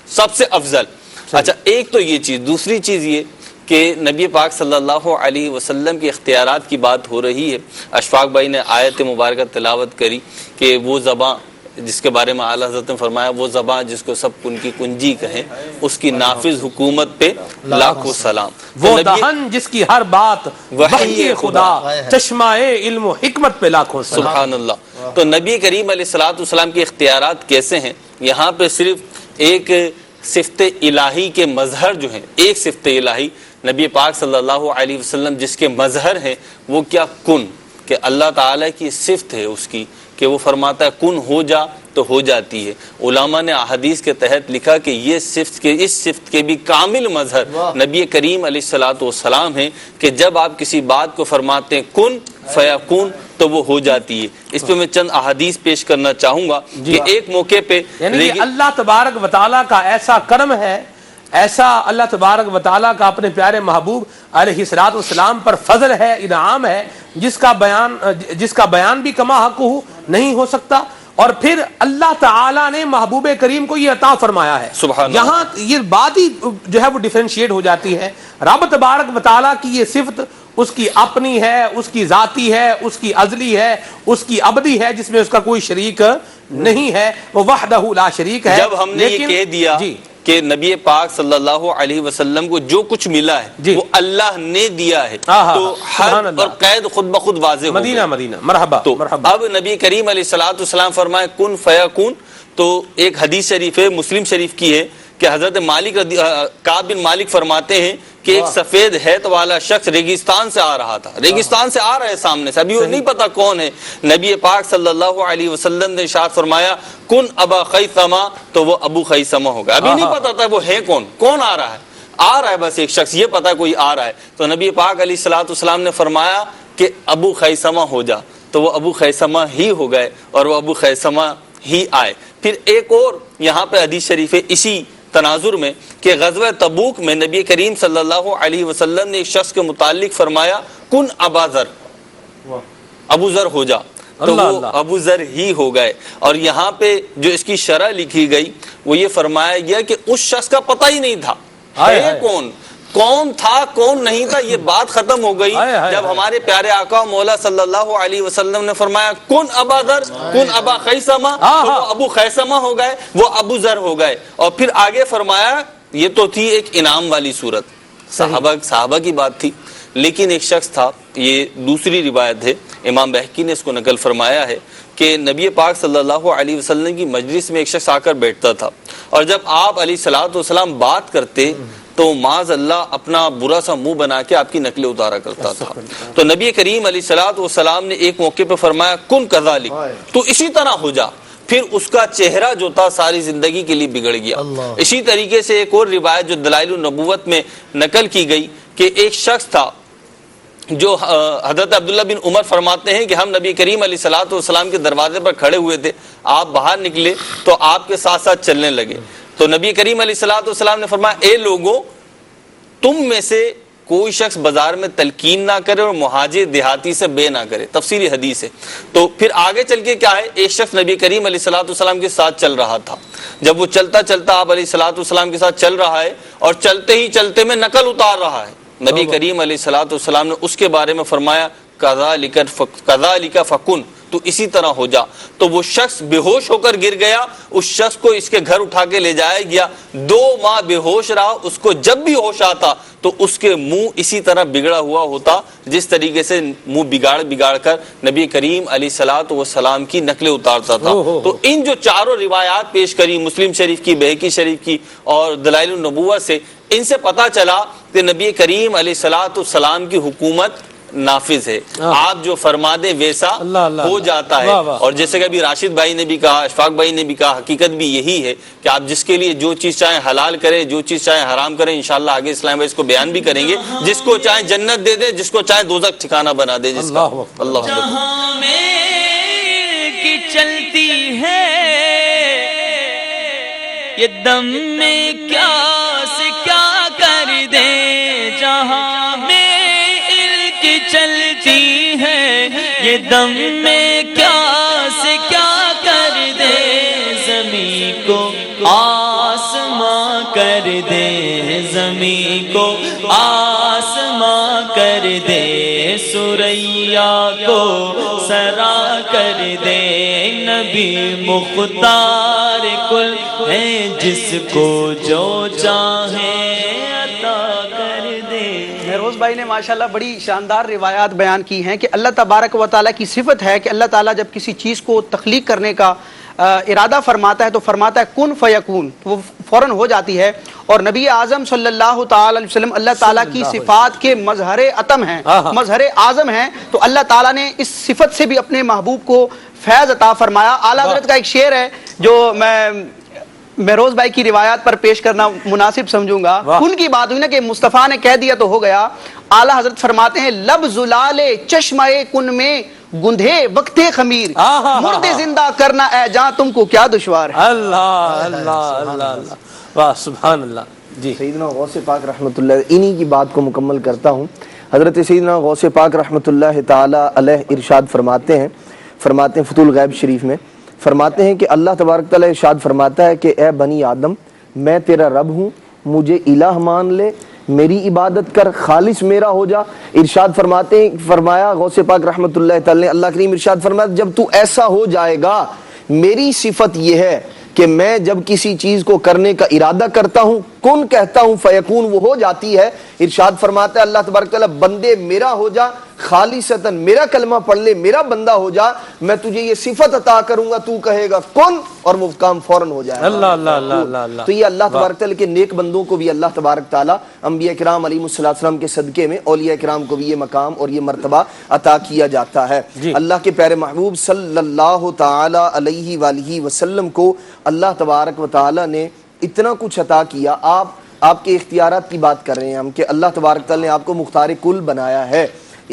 سب سے افضل. اچھا، ایک تو یہ چیز. دوسری چیز یہ کہ نبی پاک صلی اللہ علیہ وسلم کے اختیارات کی بات ہو رہی ہے. اشفاق بھائی نے آیت مبارکہ تلاوت کری کہ وہ زبان جس کے بارے میں اعلیٰ حضرت نے فرمایا وہ زبان جس کو سب ان کی کنجی کہیں، اس کی نافذ حکومت پہ لاکھوں سلام. وہ دہن جس کی ہر بات وحی خدا، چشمہ علم و حکمت پہ لاکھوں سلام. سبحان اللہ. تو نبی کریم علیہ الصلوۃ والسلام کے اختیارات کیسے ہیں؟ یہاں پہ صرف ایک صفت الہی کے مظہر جو ہیں، ایک صفت الہی نبی پاک صلی اللہ علیہ وسلم جس کے مظہر ہیں وہ کیا؟ کن. کہ اللہ تعالیٰ کی صفت ہے اس کی کہ وہ فرماتا ہے کن ہو جا تو ہو جاتی ہے. علماء نے احادیث کے تحت لکھا کہ یہ اس صفت کے بھی کامل مظہر نبی کریم علیہ الصلوۃ والسلام ہیں کہ جب آپ کسی بات کو فرماتے ہیں کن فیکون تو وہ ہو جاتی ہے. اس پہ میں چند احادیث پیش کرنا چاہوں گا کہ ایک موقع پہ یعنی کہ اللہ تبارک و تعالیٰ کا ایسا کرم ہے، ایسا اللہ تبارک و تعالیٰ کا اپنے پیارے محبوب علیہ الصلوۃ والسلام پر فضل ہے، انعام ہے، جس کا بیان بھی کما حق نہیں ہو سکتا. اور پھر اللہ تعالیٰ نے محبوب کریم کو یہ عطا فرمایا ہے. یہاں یہ بات ہی جو ہے وہ ڈیفرینشیٹ ہو جاتی ہے. رب تبارک و تعالیٰ کی یہ صفت اس کی اپنی ہے، اس کی ذاتی ہے، اس کی ازلی ہے، اس کی ابدی ہے، جس میں اس کا کوئی شریک نہیں ہے. وہ وحدہ لا شریک ہے. جب ہم نے یہ کہہ دیا کہ نبی پاک صلی اللہ علیہ وسلم کو جو کچھ ملا ہے وہ اللہ نے دیا ہے تو حد اور قید خود بخود واضح ہو گئی. مدینہ مرحبا. تو اب نبی کریم علیہ الصلوۃ والسلام فرمائے کن فیکون. تو ایک حدیث شریف ہے، مسلم شریف کی ہے کہ حضرت کعب بن مالک فرماتے ہیں کہ ایک سفید ہیت والا شخص ریگستان سے آ رہا تھا، ریگستان سے آ رہا ہے سامنے سے، ابھی وہ نہیں پتا کون ہے. نبی پاک صلی اللہ علیہ وسلم نے ارشاد فرمایا کن ابا خیثمہ، تو وہ ابو خیثمہ ہوگا. ابھی نہیں پتا تھا وہ ہے کون آ رہا ہے بس ایک شخص، یہ پتا کوئی آ رہا ہے. تو نبی پاک علیہ الصلوۃ والسلام نے فرمایا کہ ابو خیثمہ ہو جا، تو وہ ابو خیثمہ ہی ہو گئے اور وہ ابو خیثمہ ہی آئے. پھر ایک اور یہاں پہ حدیث شریف ہے اسی تناظر میں کہ غزوہ تبوک میں نبی کریم صلی اللہ علیہ وسلم نے ایک شخص کے متعلق فرمایا کن ابا ذر، ابو ذر ہو جا، تو وہ ابو ذر ہی ہو گئے. اور یہاں پہ جو اس کی شرح لکھی گئی وہ یہ فرمایا گیا کہ اس شخص کا پتہ ہی نہیں تھا ہے کون تھا کون نہیں تھا، یہ بات ختم ہو گئی جب ہمارے پیارے آقا مولا صلی اللہ علیہ وسلم نے فرمایا کن ابا ذر کن ابا خیثمہ، تو وہ ابو خیثمہ ہو گئے، وہ ابو ذر ہو گئے. اور پھر آگے فرمایا، یہ تو تھی ایک انعام والی صورت، صحابہ کی بات تھی. لیکن ایک شخص تھا، یہ دوسری روایت ہے، امام بہقی نے اس کو نقل فرمایا ہے کہ نبی پاک صلی اللہ علیہ وسلم کی مجلس میں ایک شخص آ کر بیٹھتا تھا، اور جب آپ علیہ الصلوۃ والسلام بات کرتے تو معاذ اللہ اپنا برا سا منہ بنا کے آپ کی نقلیں اتارا کرتا تھا. تو نبی کریم علیہ الصلوۃ والسلام نے ایک موقع پہ فرمایا کن کذالک، تو اسی طرح ہو جا. پھر اس کا چہرہ جو تھا ساری زندگی کے لیے بگڑ گیا. اسی طریقے سے ایک اور روایت جو دلائل النبوت میں نقل کی گئی کہ ایک شخص تھا جو حضرت عبداللہ بن عمر فرماتے ہیں کہ ہم نبی کریم علیہ الصلوۃ والسلام کے دروازے پر کھڑے ہوئے تھے، آپ باہر نکلے تو آپ کے ساتھ ساتھ چلنے لگے. تو نبی کریم علیہ الصلوۃ والسلام نے فرمایا اے لوگوں، تم میں سے کوئی شخص بازار میں تلقین نہ کرے اور مہاجر دیہاتی سے بے نہ کرے. تفسیری حدیث ہے. تو پھر آگے چل کے کیا ہے، ایک شخص نبی کریم علیہ الصلوۃ والسلام کے ساتھ چل رہا تھا. جب وہ چلتا آپ علیہ الصلوۃ والسلام کے ساتھ چل رہا ہے اور چلتے ہی چلتے میں نقل اتار رہا ہے، نبی کریم علیہ الصلوۃ والسلام نے اس کے بارے میں فرمایا کذالک فکن، تو اسی طرح ہو جا. تو وہ شخص بے ہوش ہو کر گر گیا. اس شخص کو اس کے گھر اٹھا کے لے جایا گیا. 2 ماہ بے ہوش رہا. اس کو جب بھی ہوش آتا تو اس کے منہ اسی طرح بگڑا ہوا ہوتا جس طریقے سے منہ بگاڑ کر نبی کریم علیہ الصلوۃ والسلام کی نقلیں اتارتا تھا. تو ان جو چاروں روایات پیش کری، مسلم شریف کی، بہقی شریف کی اور دلائل النبوہ سے، ان سے پتہ چلا کہ نبی کریم علیہ الصلوۃ والسلام کی حکومت نافذ ہے. آپ جو فرما دیں ویسا ہو جاتا ہے. اور جیسے کہ ابھی راشد بھائی نے بھی کہا، اشفاق بھائی نے بھی کہا، حقیقت بھی یہی ہے کہ آپ جس کے لیے جو چیز چاہیں حلال کریں، جو چیز چاہیں حرام کریں. انشاءاللہ آگے اسلام بھائی اس کو بیان بھی کریں گے. جس کو چاہیں جنت دے دے، جس کو چاہیں دوزخ ٹھکانہ بنا دے. جس کا اللہ جہاں میں کی چلتی ہے یہ دم میں کیا سے کیا کر دے، جہاں میں چلتی ہے یہ دم میں کیا سے کیا کر دے، زمین کو آسماں کر دے، زمین کو آسماں کر دے، سریا کو سرا کر دے، نبی مختار کل ہے جس کو جو چاہے عطا کر دے. مہروز بھائی نے ماشاءاللہ بڑی شاندار روایات بیان کی ہیں کہ اللہ تبارک و تعالیٰ کی صفت ہے کہ اللہ تعالیٰ جب کسی چیز کو تخلیق کرنے کا ارادہ فرماتا ہے تو فرماتا ہے کن فیکون، وہ فوراً ہو جاتی ہے. اور نبی اعظم صلی اللہ تعالی علیہ وسلم اللہ تعالیٰ کی صفات کے مظہر اتم ہیں، مظہر اعظم ہیں. تو اللہ تعالیٰ نے اس صفت سے بھی اپنے محبوب کو فیض عطا فرمایا. اعلیٰ حضرت کا ایک شعر ہے جو میں مہروز بھائی کی روایات پر پیش کرنا مناسب سمجھوں گا. ان کی بات ہوئی نا کہ مصطفیٰ نے کہہ دیا تو ہو گیا. اعلیٰ حضرت فرماتے ہیں لب زلال چشمہ کن میں گندھے وقت خمیر، مردے زندہ کرنا اے جاں تم کو کیا دشوار ہے. اللہ اللہ اللہ، واہ سبحان اللہ. جی سیدنا غوث پاک رحمۃ اللہ، انہی کی بات کو مکمل کرتا ہوں. حضرت سیدنا غوث پاک رحمۃ اللہ تعالی علیہ ارشاد فرماتے ہیں فتح الغیب شریف میں، فرماتے ہیں کہ اللہ تبارک تعالیٰ ارشاد فرماتا ہے کہ اے بنی آدم، میں تیرا رب ہوں، مجھے الہ مان لے، میری عبادت کر، خالص میرا ہو جا. ارشاد فرماتے ہیں، فرمایا غوث پاک رحمۃ اللہ تعالی، اللہ کریم ارشاد فرمایا جب تو ایسا ہو جائے گا، میری صفت یہ ہے کہ میں جب کسی چیز کو کرنے کا ارادہ کرتا ہوں کن کہتا ہوں فیکون وہ ہو جاتی ہے. ارشاد فرماتا ہے اللہ تبارک تعالیٰ بندے میرا ہو جا, خالصتاً میرا کلمہ پڑھ لے, میرا بندہ ہو جا, میں تجھے یہ صفت عطا کروں گا, تو کہے گا کن اور وہ کام فوراً ہو جائے. اللہ اللہ اللہ اللہ اللہ. تو یہ اللہ تبارک تعالیٰ کے نیک بندوں کو بھی اللہ تبارک تعالیٰ انبیاء کرام علیہ السلام کے صدقے میں اولیاء کرام کو بھی یہ مقام اور یہ مرتبہ عطا کیا جاتا ہے. اللہ کے پیارے محبوب صلی اللہ تعالیٰ علیہ وآلہ وسلم کو اللہ تبارک و تعالیٰ نے اتنا کچھ عطا کیا. آپ کے اختیارات کی بات کر رہے ہیں ہم کہ اللہ تبارک تعالیٰ نے آپ کو مختار کل بنایا ہے.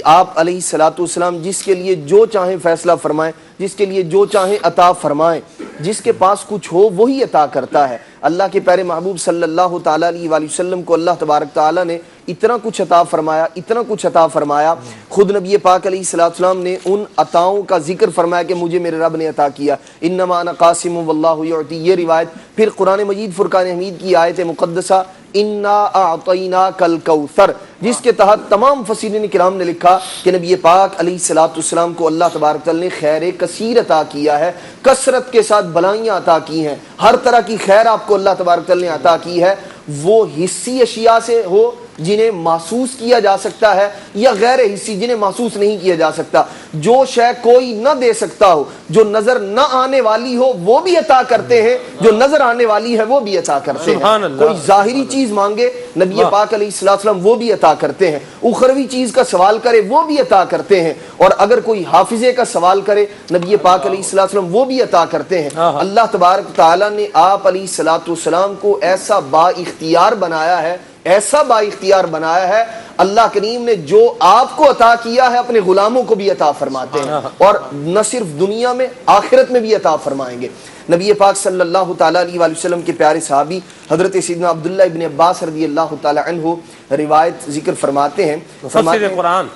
آپ علیہ السلام جس کے لیے جو چاہیں فیصلہ فرمائیں, جس کے لیے جو چاہیں عطا فرمائیں, جس کے پاس کچھ ہو وہی عطا کرتا ہے. اللہ کے پیارے محبوب صلی اللہ تعالیٰ علیہ وآلہ وسلم کو اللہ تبارک تعالیٰ نے اتنا کچھ عطا فرمایا, اتنا کچھ عطا فرمایا. خود نبی پاک علیہ السلام نے ان عطاؤں کا ذکر فرمایا کہ مجھے میرے رب نے عطا کیا. انما انا قاسم واللہ یعطی, یہ روایت. پھر قرآن مجید فرقان حمید کی آیت مقدسہ انا اعطیناک الکوثر, جس کے تحت تمام مفسرین کرام نے لکھا کہ نبی پاک علیہ السلام کو اللہ تبارک تعالیٰ نے خیر کثیر عطا کیا ہے, کثرت کے ساتھ بلائیاں عطا کی ہیں, ہر طرح کی خیر آپ کو اللہ تبارک تعالیٰ نے عطا کی ہے. وہ حصی اشیاء سے ہو جنہیں محسوس کیا جا سکتا ہے, یا غیر حصی جنہیں محسوس نہیں کیا جا سکتا. جو شے کوئی نہ دے سکتا ہو, جو نظر نہ آنے والی ہو, وہ بھی عطا کرتے ہیں, جو نظر آنے والی ہے وہ بھی عطا کرتے ہیں. کوئی ظاہری چیز مانگے نبی پاک علیہ السلام وہ بھی عطا کرتے ہیں, اخروی چیز کا سوال کرے وہ بھی عطا کرتے ہیں, اور اگر کوئی حافظے کا سوال کرے نبی پاک علیہ السلام وہ بھی عطا کرتے ہیں. اللہ تبارک تعالیٰ نے آپ علیہ السلام کو ایسا با اختیار بنایا ہے, ایسا با اختیار بنایا ہے. اللہ کریم نے جو آپ کو عطا کیا ہے اپنے غلاموں کو بھی عطا فرماتے ہیں, اور نہ صرف دنیا میں آخرت میں بھی عطا فرمائیں گے. نبی پاک صلی اللہ تعالیٰ علیہ وآلہ وسلم کے پیارے صحابی حضرت سیدنا عبداللہ ابن عباس رضی اللہ تعالیٰ عنہ روایت ذکر فرماتے ہیں, مفسر قرآن,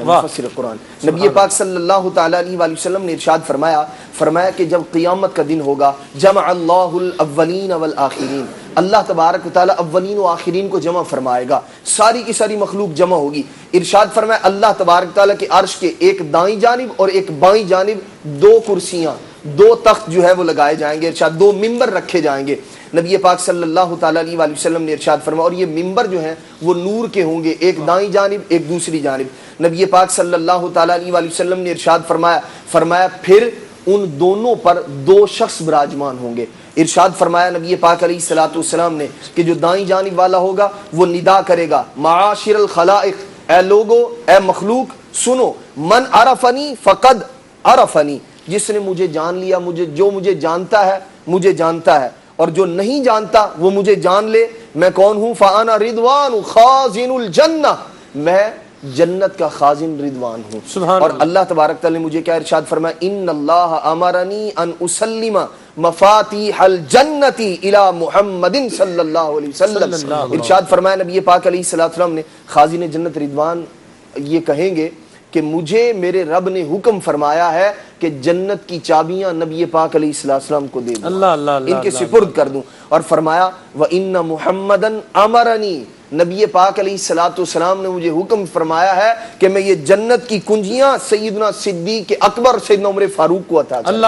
مفسر قرآن. نبی پاک صلی اللہ تعالیٰ علیہ وآلہ وسلم نے ارشاد فرمایا کہ جب قیامت کا دن ہوگا, جمع اللہ الاولین والآخرین, اللہ تبارک و تعالیٰ اولین و آخرین کو جمع فرمائے گا, ساری کی ساری مخلوق جمع ہوگی. ارشاد فرمایا اللہ تبارک تعالیٰ کے عرش کے ایک دائیں جانب اور ایک بائیں جانب دو کرسیاں, دو تخت جو ہے وہ لگائے جائیں گے, ارشاد دو ممبر رکھے جائیں گے. نبی پاک صلی اللہ تعالیٰ علیہ وآلہ وسلم نے ارشاد فرمایا, اور یہ ممبر جو ہیں وہ نور کے ہوں گے, ایک دائیں جانب ایک دوسری جانب. نبی پاک صلی اللہ تعالیٰ علیہ وآلہ وسلم نے ارشاد فرمایا پھر ان دونوں پر دو شخص براجمان ہوں گے. ارشاد فرمایا نبی پاک علیہ السلام نے کہ جو دائیں جانب والا ہوگا وہ ندا کرے گا, معاشر الخلائق, اے لوگو, اے مخلوق سنو, من عرفنی فقد عرفنی, جس نے مجھے جان لیا, جو مجھے جانتا ہے مجھے جانتا ہے, اور جو نہیں جانتا وہ مجھے جان لے. میں کون ہوں؟ فانا رضوان خازن الجنہ, میں جنت کا خازن رضوان ہوں. اور اللہ تبارک تعالیٰ نے مجھے کیا ارشاد فرمایا, ان اللہ امرنی ان اسلم مفاتیح الجنت الی محمد صلی اللہ علیہ وسلم. ارشاد فرمایا نبی پاک علیہ السلام نے, خازن جنت رضوان یہ کہیں گے کہ مجھے میرے رب نے حکم فرمایا ہے کہ جنت کی چابیاں نبی پاک علیہ السلام کو دے دوں, ان کے سپرد کر دوں. اور فرمایا وَإِنَّ مُحَمَّدًا أَمَرَنِي, نبی پاک علیہ السلام نے مجھے حکم فرمایا ہے کہ میں یہ جنت کی کنجیاں سیدنا صدیق اکبر سیدنا عمر فاروق کو عطا کروں.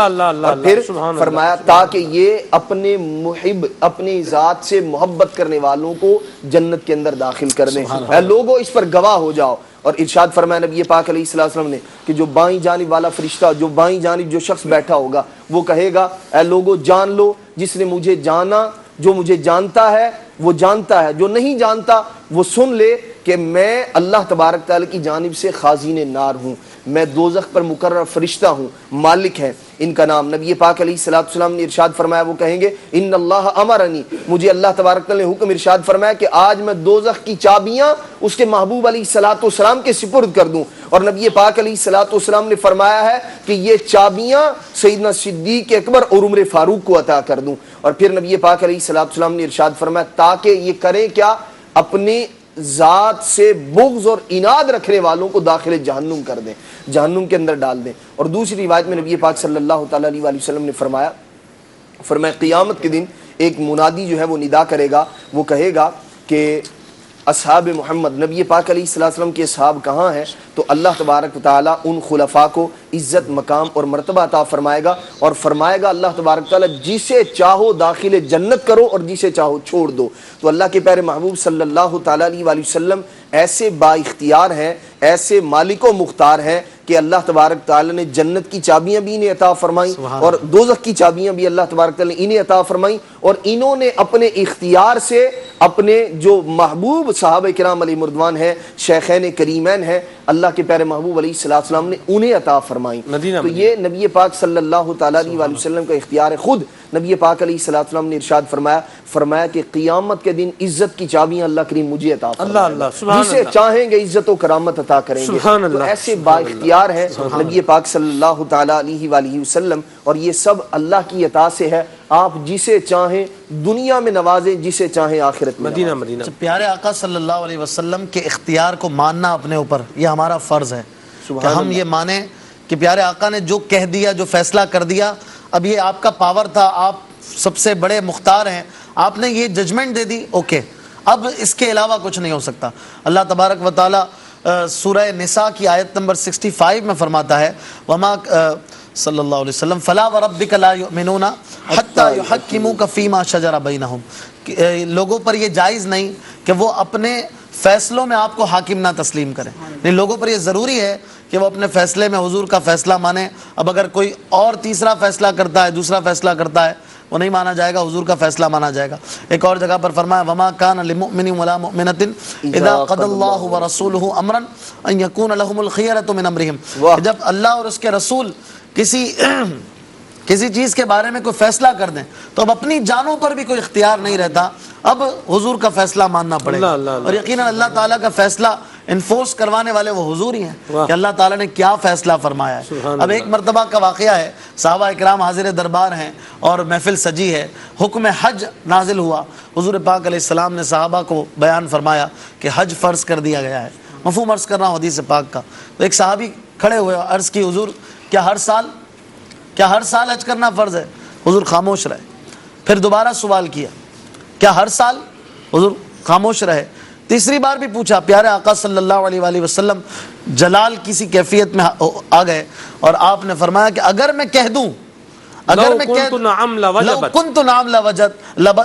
اور پھر فرمایا تاکہ یہ اپنے محب, اپنی ذات سے محبت کرنے والوں کو جنت کے اندر داخل کر دیں. اے لوگو اس پر گواہ ہو جاؤ. اور ارشاد فرمایا نبی پاک علیہ السلام نے کہ جو بائیں جانب والا فرشتہ, جو بائیں جانب جو شخص بیٹھا ہوگا, وہ کہے گا اے لوگو جان لو, جس نے مجھے جانا, جو مجھے جانتا ہے وہ جانتا ہے, جو نہیں جانتا وہ سن لے کہ میں اللہ تبارک تعالیٰ کی جانب سے خازین نار ہوں, میں دوزخ پر مقرر فرشتہ ہوں, مالک ہے ان کا نام. نبی پاک علیہ السلام نے ارشاد فرمایا, وہ کہیں گے ان اللہ امرنی, مجھے اللہ تبارک تعالیٰ نے حکم ارشاد فرمایا کہ آج میں دوزخ کی چابیاں اس کے محبوب علیہ السلام کے سپرد کر دوں. اور نبی پاک علیہ السلام نے فرمایا ہے کہ یہ چابیاں سیدنا صدیق اکبر اور عمر فاروق کو عطا کر دوں. اور پھر نبی پاک علیہ السلام نے ارشاد فرمایا تاکہ یہ کریں کیا, اپنے ذات سے بغض اور اناد رکھنے والوں کو داخل جہنم کر دیں, جہنم کے اندر ڈال دیں. اور دوسری روایت میں نبی پاک صلی اللہ تعالیٰ علیہ وسلم نے فرمایا قیامت کے دن ایک منادی جو ہے وہ ندا کرے گا, وہ کہے گا کہ اصحاب محمد نبی پاک علیہ السلام کے اصحاب کہاں ہیں؟ تو اللہ تبارک و تعالیٰ ان خلفاء کو عزت، مقام اور مرتبہ عطا فرمائے گا، اور فرمائے گا اللہ تبارک و تعالیٰ جسے چاہو داخل جنت کرو اور جسے چاہو چھوڑ دو۔ تو اللہ کے پیارے محبوب صلی اللہ تعالیٰ علیہ وآلہ وسلم ایسے با اختیار ہیں، ایسے مالک و مختار ہیں کہ اللہ تبارک تعالیٰ نے جنت کی چابیاں بھی انہیں عطا فرمائیں اور دوزخ کی چابیاں بھی اللہ تبارک تعالیٰ نے انہیں عطا فرمائیں، اور انہوں نے اپنے اختیار سے اپنے جو محبوب صحابہ کرام علیہ مردوان ہیں، شیخین کریمین ہیں، اللہ کے پیارے محبوب علیہ السلام نے انہیں عطا فرمائیں۔ تو یہ نبی پاک صلی اللہ تعالیٰ علیہ وآلہ وسلم کا اختیار ہے۔ خود نبی پاک علیہ السلام نے ارشاد فرمایا کہ قیامت کے دن عزت کی چابیاں اللہ کریم مجھے عطا فرمائیں گے، جسے چاہیں گے عزت و کرامت عطا کریں گے۔ تو ایسے با اختیار ہیں نبی پاک صلی اللہ تعالیٰ علیہ وآلہ وسلم، اور یہ سب اللہ کی عطا سے ہے۔ آپ جسے چاہیں دنیا میں نوازیں، جسے چاہیں آخرت میں نوازیں۔ مدینہ پیارے آقا صلی اللہ علیہ وسلم کے اختیار کو ماننا اپنے اوپر، یہ ہمارا فرض ہے کہ ہم یہ مانیں کہ پیارے آقا نے جو کہہ دیا، جو فیصلہ کر دیا، اب یہ آپ کا پاور تھا، آپ سب سے بڑے مختار ہیں، آپ نے یہ ججمنٹ دے دی، اوکے، اب اس کے علاوہ کچھ نہیں ہو سکتا۔ اللہ تبارک و تعالی سورہ نساء کی آیت نمبر 65 میں فرماتا ہے وما صلی اللہ علیہ وسلم فلا وربک لا یؤمنون حتی یحکموک فیما شجر بینہم، لوگوں پر یہ جائز نہیں کہ وہ اپنے فیصلوں میں آپ کو حاکم نہ تسلیم کریں، نہیں، لوگوں پر یہ ضروری ہے کہ وہ اپنے فیصلے میں حضور کا فیصلہ مانیں۔ اب اگر کوئی اور تیسرا فیصلہ کرتا ہے، دوسرا فیصلہ کرتا ہے، وہ نہیں مانا جائے گا، حضور کا فیصلہ مانا جائے گا۔ ایک اور جگہ پر فرمایا وما کان لمؤمن ولا مؤمنۃ اذا قضى الله ورسوله امرا ان يكون لهم الخيرة من امرهم، جب اللہ اور اس کے رسول کسی چیز کے بارے میں کوئی فیصلہ کر دیں تو اب اپنی جانوں پر بھی کوئی اختیار نہیں رہتا، اب حضور کا فیصلہ ماننا پڑے گا۔ اور یقیناً اللہ تعالیٰ کا فیصلہ انفورس کروانے والے وہ حضور ہی ہیں کہ اللہ تعالیٰ نے کیا فیصلہ فرمایا ہے۔ اب ایک مرتبہ کا واقعہ ہے، صحابہ اکرام حاضر دربار ہیں اور محفل سجی ہے، حکم حج نازل ہوا، حضور پاک علیہ السلام نے صحابہ کو بیان فرمایا کہ حج فرض کر دیا گیا ہے، مفہوم عرض کر رہا ہوں حدیث پاک کا۔ تو ایک صحابی کھڑے ہوئے، عرض کی حضور کیا ہر سال حج کرنا فرض ہے؟ حضور خاموش رہے۔ پھر دوبارہ سوال کیا، کیا ہر سال؟ حضور خاموش رہے۔ تیسری بار بھی پوچھا، پیارے آقا صلی اللہ علیہ وآلہ وسلم جلال کسی کیفیت میں آ گئے اور آپ نے فرمایا کہ اگر میں کہہ دوں، اگر میں کہہ دوں لو کنت نعم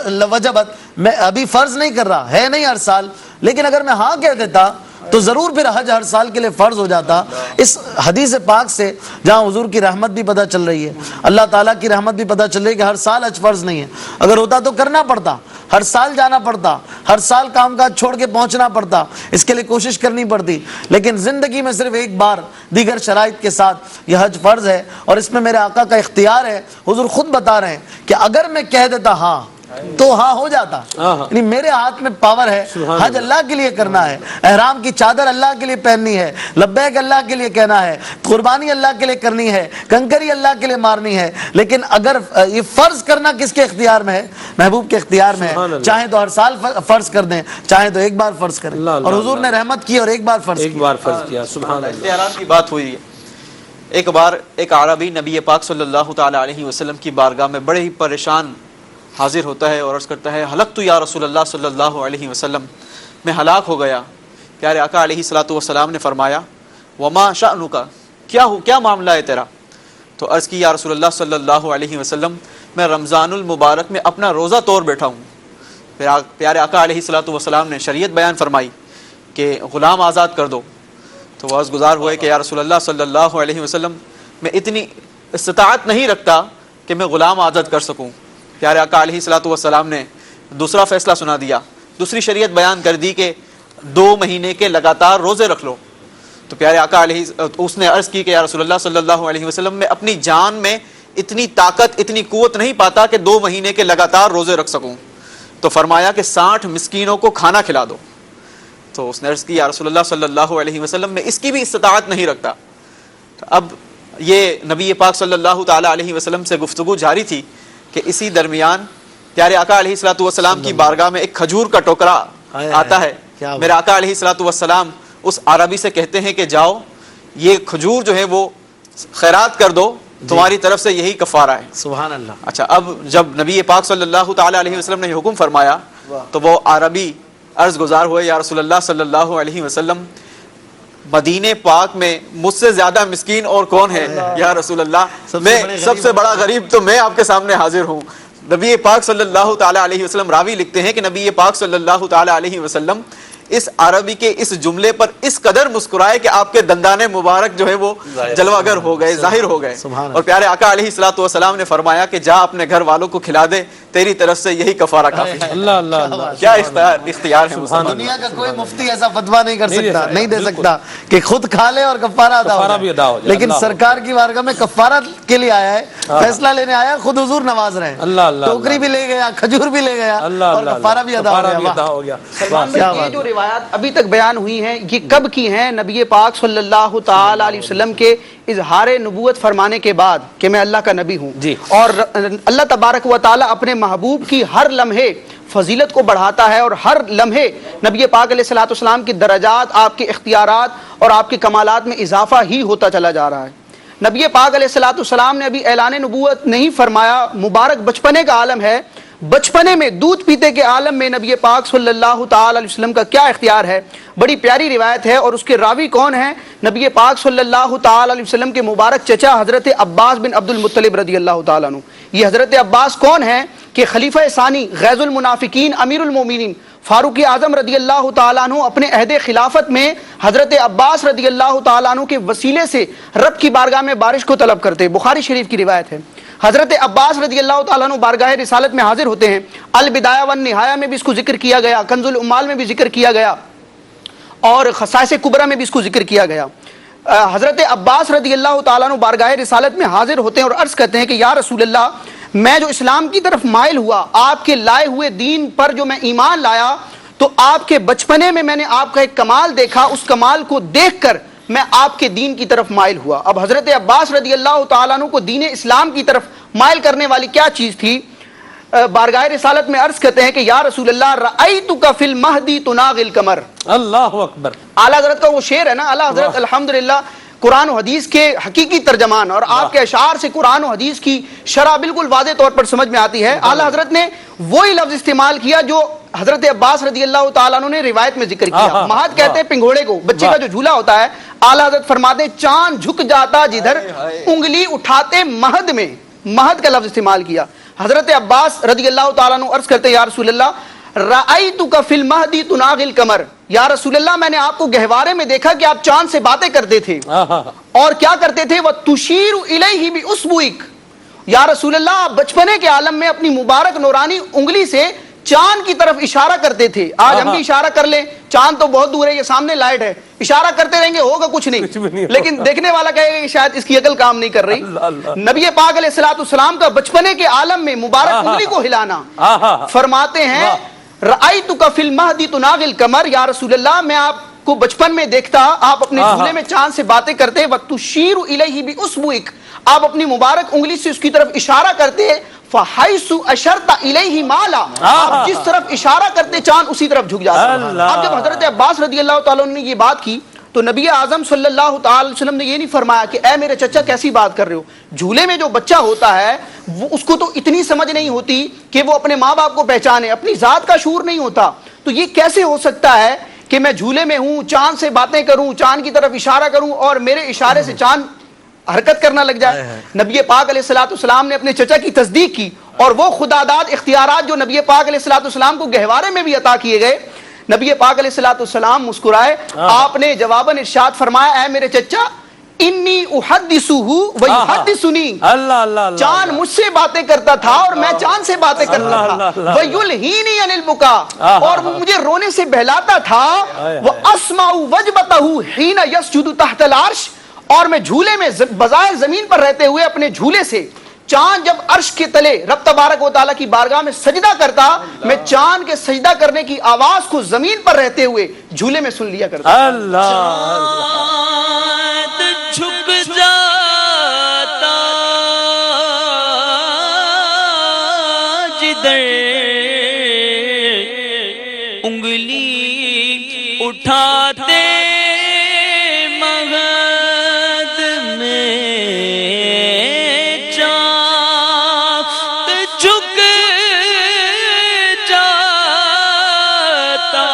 لوجبت، میں ابھی فرض نہیں کر رہا ہے، نہیں ہر سال، لیکن اگر میں ہاں کہہ دیتا تو ضرور پھر حج ہر سال کے لیے فرض ہو جاتا۔ اس حدیث پاک سے جہاں حضور کی رحمت بھی پتہ چل رہی ہے، اللہ تعالیٰ کی رحمت بھی پتہ چل رہی ہے کہ ہر سال حج فرض نہیں ہے، اگر ہوتا تو کرنا پڑتا، ہر سال جانا پڑتا، ہر سال کام کاج چھوڑ کے پہنچنا پڑتا، اس کے لیے کوشش کرنی پڑتی، لیکن زندگی میں صرف ایک بار دیگر شرائط کے ساتھ یہ حج فرض ہے، اور اس میں میرے آقا کا اختیار ہے۔ حضور خود بتا رہے ہیں کہ اگر میں کہہ دیتا ہاں تو ہاں ہو جاتا، یعنی میرے ہاتھ میں پاور ہے، حج اللہ کے لیے کرنا ہے، احرام کی چادر اللہ کے لیے پہننی ہے، لبیک اللہ کے لیے کہنا ہے، قربانی اللہ کے لیے کرنی ہے، کنکری اللہ کے لیے مارنی ہے، لیکن اگر یہ فرض کرنا کس کے اختیار میں ہے؟ محبوب کے اختیار میں ہے۔ چاہیں تو ہر سال فرض کر دیں، چاہیں تو ایک بار فرض کریں، اور حضور نے رحمت کی اور ایک بار فرض کیا۔ سبحان اللہ، اختیارات کی بات ہوئی ہے۔ ایک بار ایک عربی نبی پاک صلی اللہ تعالی علیہ وسلم کی بارگاہ میں بڑے ہی پریشان حاضر ہوتا ہے اور عرض کرتا ہے ہلکت یا رسول اللہ صلی اللہ علیہ وسلم، میں ہلاک ہو گیا۔ پیارے آقا علیہ الصلوۃ والسلام نے فرمایا وما شأنک، کیا معاملہ ہے تیرا؟ تو عرض کی یا رسول اللہ صلی اللہ علیہ وسلم، میں رمضان المبارک میں اپنا روزہ توڑ بیٹھا ہوں۔ پیارے آقا علیہ الصلوۃ والسلام نے شریعت بیان فرمائی کہ غلام آزاد کر دو۔ تو وہ عرض گزار ہوئے کہ یا رسول اللہ صلی اللہ علیہ وسلم، میں اتنی استطاعت نہیں رکھتا کہ میں غلام آزاد کر سکوں۔ پیارے آقا علیہ الصلوۃ والسلام نے دوسرا فیصلہ سنا دیا، دوسری شریعت بیان کر دی کہ 2 مہینے کے لگاتار روزے رکھ لو۔ تو پیارے آقا اس نے عرض کی کہ یا رسول اللہ صلی اللہ علیہ وسلم، میں اپنی جان میں اتنی طاقت، اتنی قوت نہیں پاتا کہ 2 مہینے کے لگاتار روزے رکھ سکوں۔ تو فرمایا کہ 60 مسکینوں کو کھانا کھلا دو۔ تو اس نے عرض کی یا رسول اللہ صلی اللہ علیہ وسلم، میں اس کی بھی استطاعت نہیں رکھتا۔ اب یہ نبی پاک صلی اللہ تعالی علیہ وسلم سے گفتگو جاری تھی کہ اسی درمیان پیارے آقا علیہ الصلوۃ والسلام کی بارگاہ میں ایک کھجور کا ٹوکرا آتا ہے۔ میرے آقا علیہ الصلوۃ والسلام اس عربی سے کہتے ہیں کہ جاؤ، یہ کھجور جو ہے وہ خیرات کر دو، تمہاری طرف سے یہی کفارہ ہے۔ سبحان اللہ۔ اچھا، اب جب نبی پاک صلی اللہ تعالی علیہ وسلم نے یہ حکم فرمایا تو وہ عربی عرض گزار ہوئے یا رسول اللہ صلی اللہ علیہ وسلم مدینے پاک میں مجھ سے زیادہ مسکین اور کون ہے یا رسول اللہ، میں سب سے بڑا غریب تو میں آپ کے سامنے حاضر ہوں۔ نبی پاک صلی اللہ تعالی علیہ وسلم، راوی لکھتے ہیں کہ نبی پاک صلی اللہ تعالی علیہ وسلم اس عربی کے اس جملے پر اس قدر مسکرائے کہ آپ کے دندان مبارک جو ہے وہ جلوہ گر ہو گئے، ظاہر ہو گئے، اور پیارے آقا علیہ الصلوۃ والسلام نے فرمایا کہ جا اپنے گھر والوں کو کھلا دے، تیری طرف سے یہی کفارہ کافی ہے۔ اللہ اللہ اللہ، کیا اختیار ہے مسلمان۔ دنیا کا کوئی مفتی ایسا فتویٰ نہیں کر سکتا، نہیں دے سکتا کہ خود کھا لے اور کفارہ بھی ادا ہو جائے۔ لیکن سرکار کی بارگاہ میں کفارہ کے لیے آیا ہے، فیصلہ لینے آیا، خود حضور نواز رہے ہیں، اللہ اللہ، ٹوکری بھی لے گیا، کھجور بھی لے گیا، اور کفارہ بھی ادا ہو گیا۔ سلمان بھائی، یہ جو روایات ابھی تک بیان ہوئی ہیں یہ کب کی ہیں؟ نبی پاک صلی اللہ تعالی علیہ وسلم کے اظہار نبوت فرمانے کے بعد کہ میں اللہ کا نبی ہوں، اور اللہ تبارک و تعالی اپنے محبوب کی ہر لمحے فضیلت کو بڑھاتا ہے، اور ہر لمحے نبی پاک علیہ الصلوۃ والسلام کی درجات، آپ کے اختیارات اور آپ کے کمالات میں اضافہ ہی ہوتا چلا جا رہا ہے۔ نبی پاک علیہ الصلوۃ والسلام نے ابھی اعلان نبوت نہیں فرمایا، مبارک بچپنے کا عالم ہے، بچپنے میں دودھ پیتے کے عالم میں نبی پاک صلی اللہ تعالی علیہ وسلم کا کیا اختیار ہے، بڑی پیاری روایت ہے، اور اس کے راوی کون ہیں؟ نبی پاک صلی اللہ تعالی علیہ وسلم کے مبارک چچا حضرت عباس بن عبد المطلب رضی اللہ تعالیٰ عنہ۔ یہ حضرت عباس کون ہیں کہ خلیفہ ثانی، غیظ المنافقین، امیر المومنین، فاروق اعظم رضی اللہ تعالیٰ عنہ اپنے عہد خلافت میں حضرت عباس رضی اللہ تعالیٰ عنہ کے وسیلے سے رب کی بارگاہ میں بارش کو طلب کرتے، بخاری شریف کی روایت ہے۔ حضرت عباس رضی اللہ تعالیٰ عنہ بارگاہ رسالت میں حاضر ہوتے ہیں، البدایہ والنہایہ میں بھی اس کو ذکر کیا گیا، کنز العمال میں بھی ذکر کیا گیا، اور خصائص کبریٰ میں بھی اس کو ذکر کیا گیا۔ حضرت عباس رضی اللہ تعالیٰ عنہ بارگاہ رسالت میں حاضر ہوتے ہیں اور عرض کرتے ہیں کہ یا رسول اللہ، میں جو اسلام کی طرف مائل ہوا، آپ کے لائے ہوئے دین پر جو میں ایمان لایا، تو آپ کے بچپنے میں نے آپ کا ایک کمال دیکھا، اس کمال کو دیکھ کر میں آپ کے دین کی طرف مائل ہوا۔ اب حضرت عباس رضی اللہ تعالیٰ عنہ کو دین اسلام کی طرف مائل کرنے والی کیا چیز تھی؟ بارگاہ رسالت میں عرض کرتے ہیں کہ یا رسول اللہ، رأیتک فی المہدی تناغ القمر۔ اللہ اکبر، اعلیٰ حضرت کا وہ شعر ہے نا، اعلیٰ حضرت الحمدللہ قرآن و حدیث کے حقیقی ترجمان، اور آپ کے اشعار سے قرآن و حدیث کی شرح بالکل واضح طور پر سمجھ میں آتی ہے۔ اعلیٰ حضرت نے وہی لفظ استعمال کیا جو حضرت عباس رضی اللہ تعالیٰ عنہ نے روایت میں ذکر کیا۔ مہد کہتے ہیں پنگھوڑے کو، بچے کا جو جھولا ہوتا ہے۔ اعلیٰ حضرت فرماتے ہیں چاند جھک جاتا جدھر انگلی اٹھاتے مہد میں، مہد کا لفظ استعمال کیا۔ حضرت عباس رضی اللہ تعالیٰ عنہ عرض کرتے ہیں یا رسول اللہ، رأیتک فی المہدی تناغ القمر، یا رسول اللہ میں نے آپ کو گہوارے میں دیکھا کہ آپ چاند سے باتیں کرتے تھے، اور کیا کرتے تھے؟ وَتُشِیرُ إِلَيْهِ بِأُصْبُعِكَ، یا رسول اللہ آپ بچپنے کے عالم میں اپنی مبارک نورانی انگلی سے چاند کی طرف اشارہ کرتے تھے۔ آج ہم بھی اشارہ کر لیں، چاند تو بہت دور ہے، یہ سامنے لائٹ ہے، اشارہ کرتے رہیں گے ہوگا کچھ نہیں، لیکن دیکھنے والا کہے گا کہ شاید اس کی عقل کام نہیں کر رہی۔ نبی پاک علیہ الصلوۃ والسلام کا بچپنے کے عالم میں مبارک انگلی کو ہلانا، فرماتے ہیں رأیتک فی المہدی تناغ القمر، یا رسول اللہ میں آپ کو بچپن میں دیکھتا آپ اپنے جھولے میں چاند سے باتیں کرتے، وَتُشِیرُ إِلَيْهِ بِأُصْبُعِكَ، آپ اپنی مبارک انگلی سے اس کی طرف اشارہ کرتے، فَحَيْثُ أَشَرْتَ إِلَيْهِ مَالًا، آپ جس طرف اشارہ کرتے چاند اسی طرف جھک جاتا۔ اب جب حضرت عباس رضی اللہ تعالیٰ نے یہ بات کی تو نبی اعظم صلی اللہ تعالی وسلم نے یہ نہیں فرمایا کہ اے میرے چچا کیسی بات کر رہے ہو، جھولے میں جو بچہ ہوتا ہے وہ اس کو تو اتنی سمجھ نہیں ہوتی کہ وہ اپنے ماں باپ کو پہچانے، اپنی ذات کا شعور نہیں ہوتا، تو یہ کیسے ہو سکتا ہے کہ میں جھولے میں ہوں، چاند سے باتیں کروں، چاند کی طرف اشارہ کروں اور میرے اشارے سے چاند حرکت کرنا لگ جائے۔ نبی پاک علیہ الصلوۃ والسلام نے اپنے چچا کی تصدیق کی، اور وہ خداداد اختیارات جو نبی پاک علیہ الصلوۃ والسلام کو گہوارے میں بھی عطا کیے گئے، نبی پاک علیہ الصلوۃ والسلام مسکرائے، آپ نے جواباً ارشاد فرمایا اے میرے چچا، انی احدثہ ویحدثنی، چاند مجھ سے باتیں کرتا تھا اور میں چاند سے باتیں کرتا تھا، ویلہینی عن البکا، اور مجھے رونے سے بہلاتا تھا، واسمع وجبتہ حین یسجد تحت العرش، اور میں جھولے میں بظاہر زمین پر رہتے ہوئے اپنے جھولے سے چاند جب عرش کے تلے رب تبارک و تعالیٰ کی بارگاہ میں سجدہ کرتا، میں چاند کے سجدہ کرنے کی آواز کو زمین پر رہتے ہوئے جھولے میں سن لیا کرتا۔ جھک جاتا جدھر انگلی اٹھاتے مہد میں، چاند جھک جاتا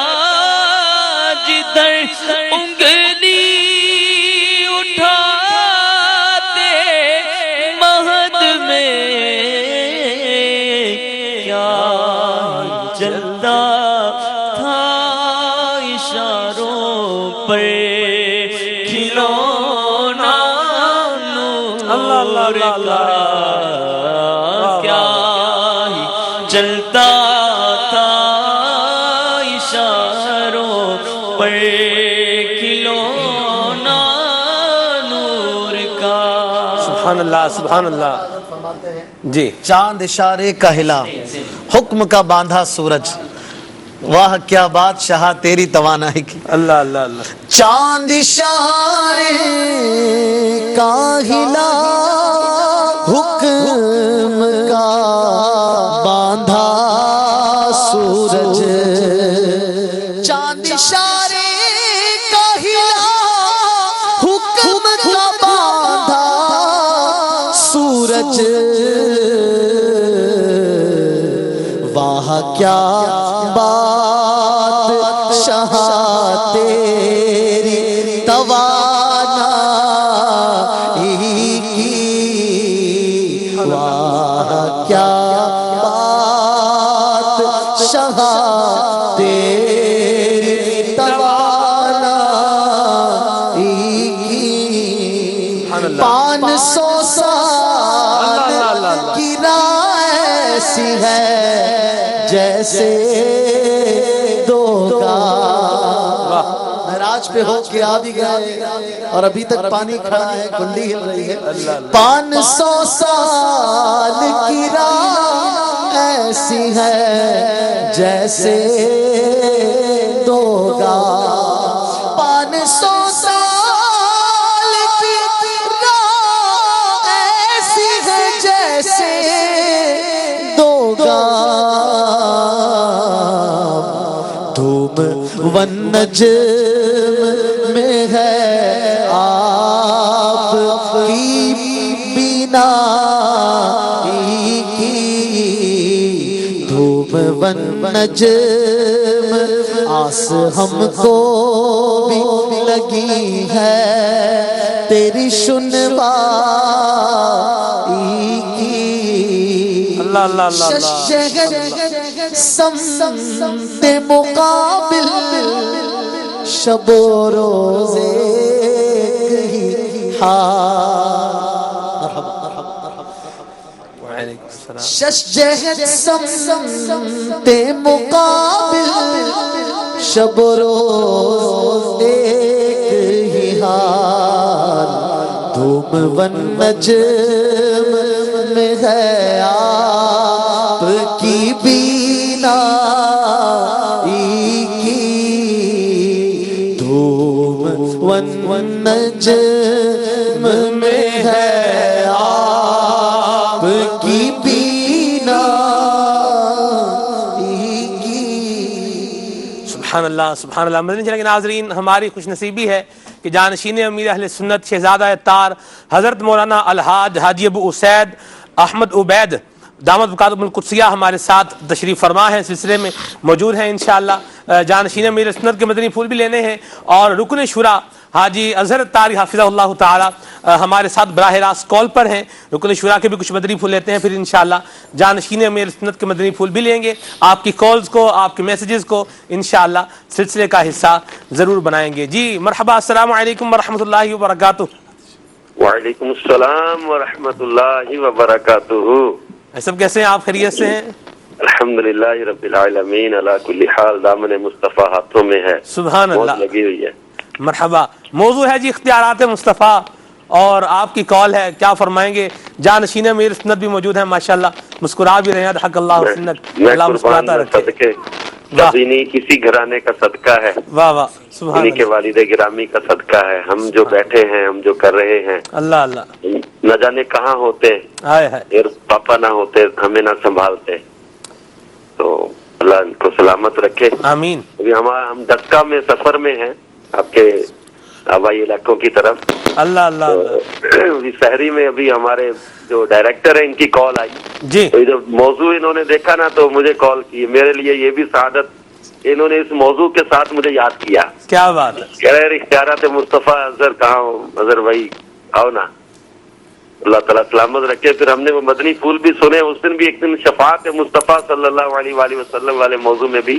کا کیا ہی چلتا تھا اشاروں پر کھلونا نور کا. سبحان اللہ سبحان اللہ. جی چاند اشارے کا ہلا حکم کا باندھا سورج. واہ کیا بات شاہ تیری توانائی کی. اللہ اللہ اللہ. چاند اشارے کا ہلا حکم کا باندھا سورج. چاند اشارے کا ہلا حکم کا باندھا سورج. واہ کیا بات شاہ تیری توانائی کی. واہ کیا بات شاہ تیری توانائی کی. 500 سال کی راہ ایسی ہے جیسے دو گاہ. معراج پہ ہو کے آ بھی گئے اور ابھی تک پانی کھڑا ہے, کنڈی ہل رہی ہے. 500 سال کی راہ ایسی ہے جیسے دو گاہ. 500 سال کی راہ ایسی ہے جیسے دو گاہ. دھوم والنجم میں ہے آپ کی بینائی کی. دھوم والنجم آس ہم کو بھی لگی ہے تیری سنوائی کی. اللہ اللہ اللہ. سمت مقابل شب و روز ایک حال. وعلیکم السلام. شجہت سمت مقابل شب و روز ایک ہی حال. دھوم والنجم میں ہے آپ کی بینائی کی. دھوم والنجم میں ہے آپ کی بینائی کی. سبحان اللہ سبحان اللہ. مدنی چینل کے ناظرین, ہماری خوش نصیبی ہے کہ جانشین امیر اہل سنت شہزادہ تار حضرت مولانا الحاج حاجی ابو اسید احمد عبید دامت برکاتہم القدسیہ ہمارے ساتھ تشریف فرما ہے, سلسلے میں موجود ہیں انشاءاللہ. جانشین امیر سنت کے مدنی پھول بھی لینے ہیں, اور رکن شورا حاجی اظہر طاری حافظہ اللہ تعالی ہمارے ساتھ براہ راست کال پر ہیں. رکن شورا کے بھی کچھ مدنی پھول لیتے ہیں, پھر انشاءاللہ جانشین امیر سنت کے مدنی پھول بھی لیں گے. آپ کی کالز کو, آپ کے میسیجز کو انشاءاللہ سلسلے کا حصہ ضرور بنائیں گے. جی مرحبا, السلام علیکم ورحمۃ اللہ وبرکاتہ. وعلیکم السلام ورحمۃ اللہ وبرکاتہ. سب کیسے ہیں آپ, خیریت سے ہیں؟ الحمدللہ رب العالمین علی کل حال. دامن مصطفیٰ ہاتھوں میں ہے, سبحان اللہ, لگی ہوئی ہے. مرحبا. موضوع ہے جی اختیارات مصطفیٰ, اور آپ کی کال ہے, کیا فرمائیں گے؟ جانشین امیر سنت بھی موجود ہیں ماشاءاللہ, مسکرا بھی رہے ہیں. حق اللہ سنت, اللہ مسکراتا رکھے. کبھی نہیں کسی گھرانے کا صدقہ ہے, واہ واہ سبحان انہی کے والد گرامی کا صدقہ ہے. ہم جو بیٹھے ہیں, ہم جو کر رہے ہیں, اللہ اللہ. نہ جانے کہاں ہوتے, ہائے ہائے, اگر پاپا نہ ہوتے ہمیں نہ سنبھالتے. تو اللہ ان کو سلامت رکھے, آمین. ابھی ہم دکا میں سفر میں ہیں آپ کے آبائی علاقوں کی طرف. اللہ اللہ اللہ. ابھی شہری میں ابھی ہمارے جو ڈائریکٹر ہیں ان کی کال آئی جی, تو جب موضوع انہوں نے دیکھا نا تو مجھے کال کی. میرے لیے یہ بھی سعادت, انہوں نے اس موضوع کے ساتھ مجھے یاد کیا. کیا بات ہے. کہہ رہے اختیارات مصطفیٰ اظہر کہاں ہو, اظہر بھائی آؤ نا. اللہ تعالیٰ سلامت رکھے. پھر ہم نے وہ مدنی پھول بھی سنے. اس دن بھی ایک دن شفاعت مصطفیٰ صلی اللہ علیہ وآلہ وسلم والے موضوع میں بھی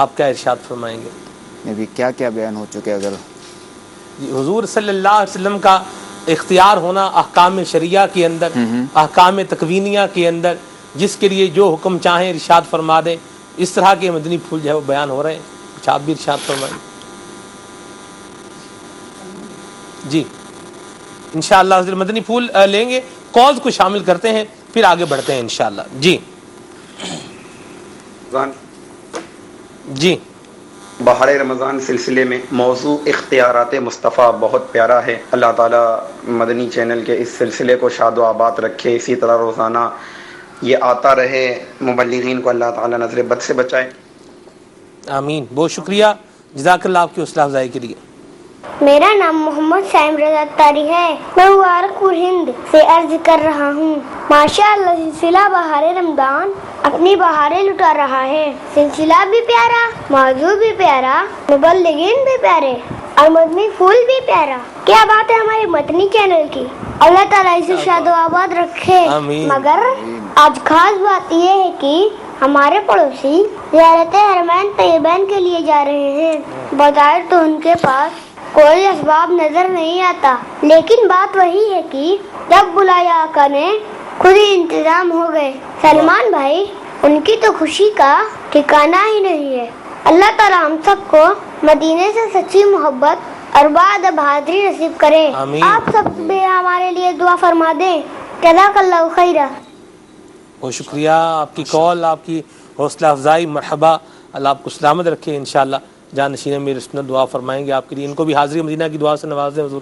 آپ کیا ارشاد فرمائیں گے؟ نبی کیا کیا بیان ہو چکے، اگر حضور صلی اللہ علیہ وسلم کا اختیار ہونا احکام شریعہ کے اندر، احکام تکوینیہ کے اندر، جس کے لیے جو حکم چاہیں ارشاد فرما دیں، اس طرح کے مدنی پھول جو ہے وہ بیان ہو رہے ہیں، کچھ آپ بھی ارشاد فرمائیں جی۔ انشاءاللہ حضرت مدنی پھول لیں گے، کالز کو شامل کرتے ہیں، پھر آگے بڑھتے ہیں انشاءاللہ جی۔ جی بہار رمضان سلسلے میں موضوع اختیارات مصطفیٰ بہت پیارا ہے۔ اللہ تعالیٰ مدنی چینل کے اس سلسلے کو شاد و آباد رکھے، اسی طرح روزانہ یہ آتا رہے، مبلغین کو اللہ تعالیٰ نظر بد سے بچائے، آمین۔ بہت شکریہ، جزاک اللہ آپ کی حوصلہ افزائی کے لیے۔ میرا نام محمد سائم رضا تاری ہے، میں مبارک پور ہند سے عرض کر رہا ہوں۔ ماشاءاللہ سلسلہ بہار رمضان اپنی بہاریں لٹا رہا ہے، سلسلہ بھی پیارا، موضوع بھی پیارا، مبلغین بھی پیارے اور مدنی پھول بھی پیارا۔ کیا بات ہے ہمارے مدنی چینل کی، اللہ تعالیٰ اسے شاد و آباد رکھے۔ مگر آج خاص بات یہ ہے کہ ہمارے پڑوسی زیارت حرمین طیبین کے لیے جا رہے ہیں، بظاہر تو ان کے پاس کوئی اسباب نظر نہیں آتا، لیکن بات وہی ہے کہ جب بلایا آقا نے خود ہی انتظام ہو گئے۔ سلمان بھائی، ان کی تو خوشی کا ٹھکانہ ہی نہیں ہے۔ اللہ تعالیٰ ہم سب کو مدینے سے سچی محبت اور بعد بہادری نصیب کرے۔ آپ سب بھی ہمارے لیے دعا فرما دیں۔ جزاک اللہ خیرہ۔ بہت شکریہ آپ کی کال، آپ کی حوصلہ افزائی، مرحبا، اللہ آپ کو سلامت رکھے انشاءاللہ۔ جانشین میرے سنت دعا فرمائیں گے آپ کے لیے، ان کو بھی حاضری مدینہ کی دعا سے نواز دیں حضور،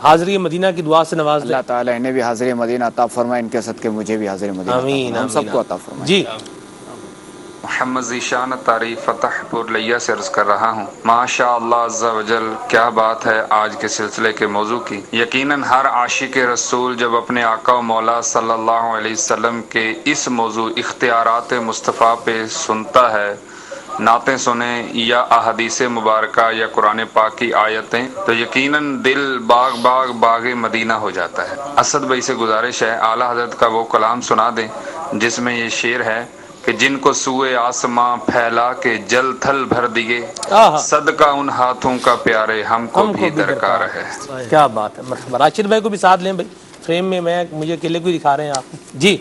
حاضری مدینہ کی دعا سے نواز دیں۔ اللہ تعالیٰ انہیں بھی حاضری مدینہ عطا فرمائے، ان کے صدقے مجھے بھی حاضری مدینہ آمین، ہم سب کو عطا فرمائے جی۔ محمد ذیشان تعریف فتح پور لیا سے عرض کر رہا ہوں۔ ماشاء اللہ عز و جل، کیا بات ہے آج کے سلسلے کے موضوع کی۔ یقیناً ہر عاشق رسول جب اپنے آقا و مولا صلی اللہ علیہ وسلم کے اس موضوع اختیارات مصطفیٰ پہ سنتا ہے، نعتیں سنیں یا احادیث مبارکہ یا قرآن پاک کی آیتیں، تو یقیناً دل باغ مدینہ ہو جاتا ہے۔ اسد بھائی سے گزارش ہے اعلیٰ حضرت کا وہ کلام سنا دیں جس میں یہ شعر ہے کہ جن کو سوئے آسماں پھیلا کے جل تھل بھر دیے، صدقہ ان ہاتھوں کا پیارے ہم کو بھی درکار ہے۔ کیا بات ہے، مرحبا۔ راشد بھائی کو بھی ساتھ لیں بھائی، فریم میں مجھے اکیلے کو ہی دکھا رہے ہیں آپ جی۔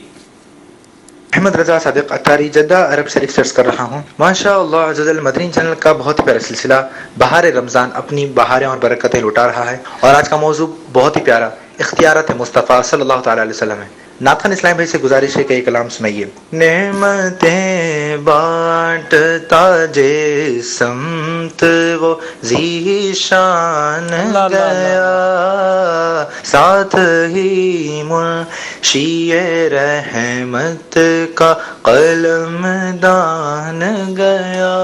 احمد رضا صادق اتاری جدہ عرب سے ریسرچ کر رہا ہوں۔ ماشاء اللہ عز و جل، مدنی چینل کا بہت ہی پیارا سلسلہ بہار رمضان اپنی بہاریں اور برکتیں لٹا رہا ہے، اور آج کا موضوع بہت ہی پیارا اختیارات مصطفیٰ صلی اللہ تعالی علیہ وسلم ہے۔ ناتھن اسلام بھائی سے گزارش ہے کہ ایک کلام سنائیے۔ نعمتیں بانٹتا جے سمت وہ ذیشان گیا، ساتھ ہی منشی رحمت کا قلم دان گیا۔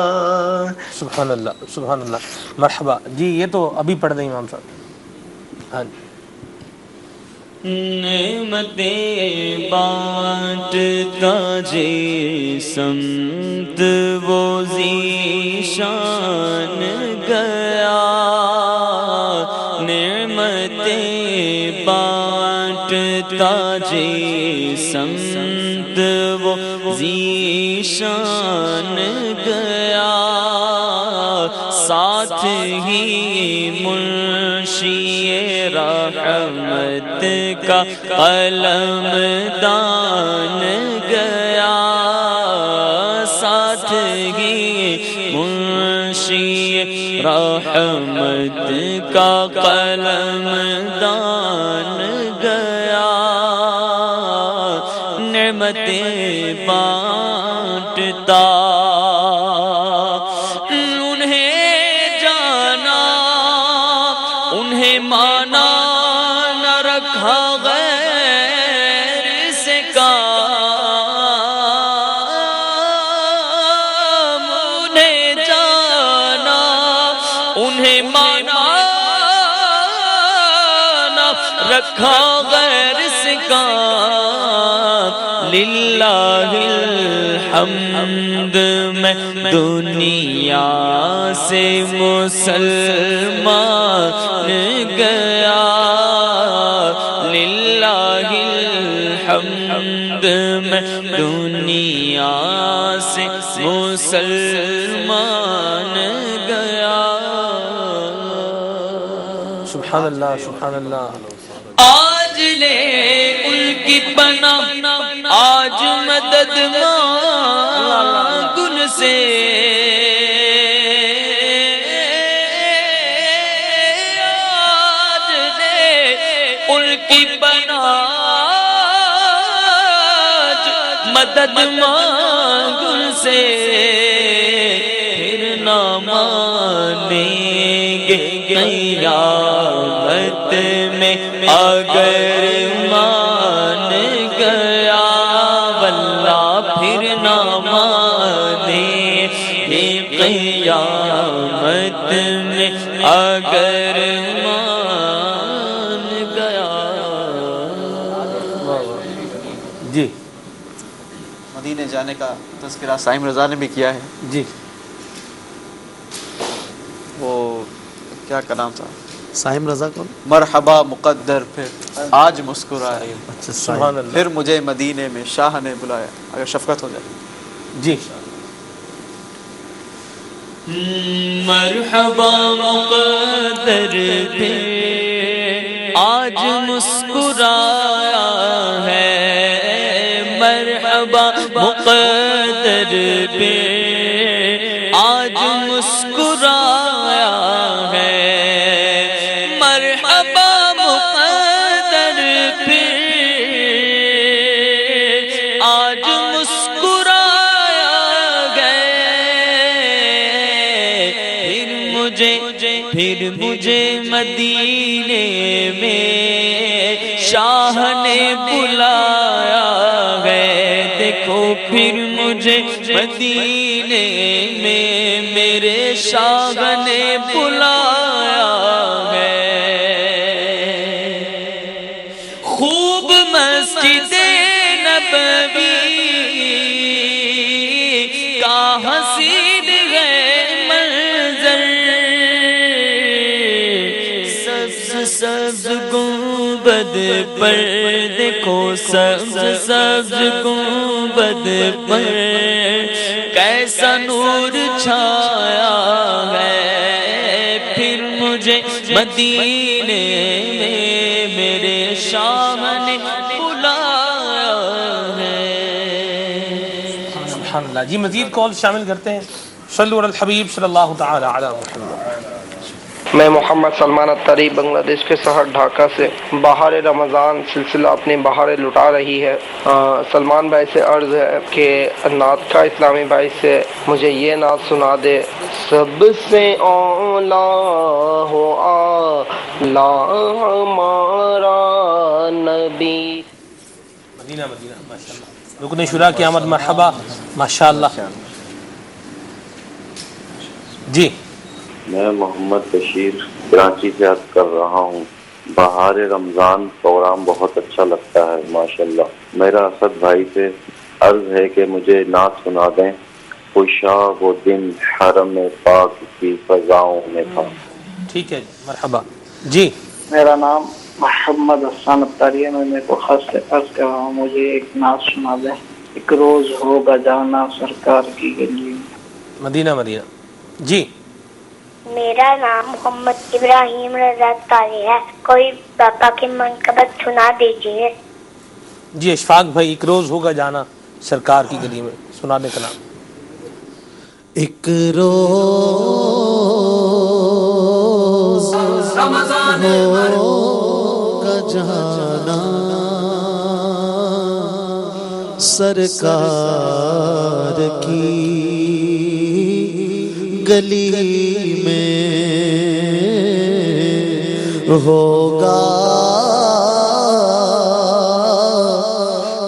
سبحان اللہ، سبحان اللہ، مرحبا جی۔ یہ تو ابھی پڑھ دیں امام صاحب۔ ہاں جی۔ نعمتیں بانٹتا جے سمت وہ ذیشان گیا، نعمتیں بانٹتا جے سمت وہ ذیشان گیا، ساتھ ہی منشی رحمت کا قلم دان گیا، ساتھ ہی منشی رحمت کا قلم دان گیا، نعمتیں بانٹتا انہیں جانا، انہیں مانا، نہ رکھا غیر سے کام، انہیں جانا، انہیں مانا، نہ رکھا غیر سے کام، للہ الحمد میں دنیا سے مسلمان گیا، للہ الحمد میں دنیا سے مسلمان مان گیا. سبحان اللہ سبحان اللہ. آج لے ان کی پناہ آج مدد مانگ ان سے. آج لے ان کی پناہ مدد مانگ ان سے. پھر نہ مانیں گے قیامت میں اگر مان گیا. واللہ پھر نہ مانیں گے قیامت میں اگر مان گیا. جی مدینے جانے کا تذکرہ سائم رضا نے بھی کیا ہے. جی وہ کیا کا نام تھا؟ سائم رضا کون؟ مرحبا مقدر پھر آج مسکرائے. اچھا سبحان اللہ. پھر مجھے مدینے میں شاہ نے بلایا. اگر شفقت ہو جائے. جی مرحبا مقدر پہ آج مسکرایا ہے. مرحبا مقدر پہ آج مسکرایا ہے. مرحبا مقدر پہ آج مسکرایا گئے. پھر مجھے مدینے میں شاہ نے بلایا ہے. دیکھو پھر مجھے مدینے میں میرے شاہ نے بلایا ہے. خوب مسجد نبوی کا حسین ہے منظر. سبز سبز گنبد پر دیکھو سبز سبز گنبد پر کیسا نور چھایا ہے. پھر مجھے مدینے میں میرے شاہ نے بلایا ہے. سبحان اللہ. جی مزید کال شامل کرتے ہیں. صلو علی الحبیب صلی اللہ تعالی علی محمد. میں محمد سلمان اتاری بنگلہ دیش کے شہر ڈھاکہ سے. بہار رمضان سلسلہ اپنی بہاریں لٹا رہی ہے. سلمان بھائی سے عرض ہے کہ نعت کا اسلامی بھائی سے مجھے یہ نعت سنا دے. سب سے اولا ہو اعلیٰ ہمارا نبی. مدینہ مدینہ ماشاءاللہ. رکن شورا کی آمد مرحبا ماشاءاللہ. جی میں محمد بشیر کراچی سے عرض کر رہا ہوں. بہار رمضان پروگرام بہت اچھا لگتا ہے ماشاءاللہ. میرا اسد بھائی سے عرض ہے کہ مجھے نعت سنا دیں. خوشا وہ دن حرم پاک کی فضاؤں میں تھا. ٹھیک ہے مرحبا. جی میرا نام محمد حسان اتاری ہے. میں میرے کو خاص سے عرض کر رہا ہوں مجھے ایک نعت سنا دیں. ایک روز ہوگا جانا سرکار کی گلی. مدینہ مدینہ. جی میرا نام محمد ابراہیم رضا تاری ہے. کوئی باپا کی منقبت سنا دیجیے. جی اشفاق بھائی ایک روز ہوگا جانا سرکار کی گلی میں سنا دے کلام. ایک روز ہوگا جانا سرکار کی گلی میں ہوگا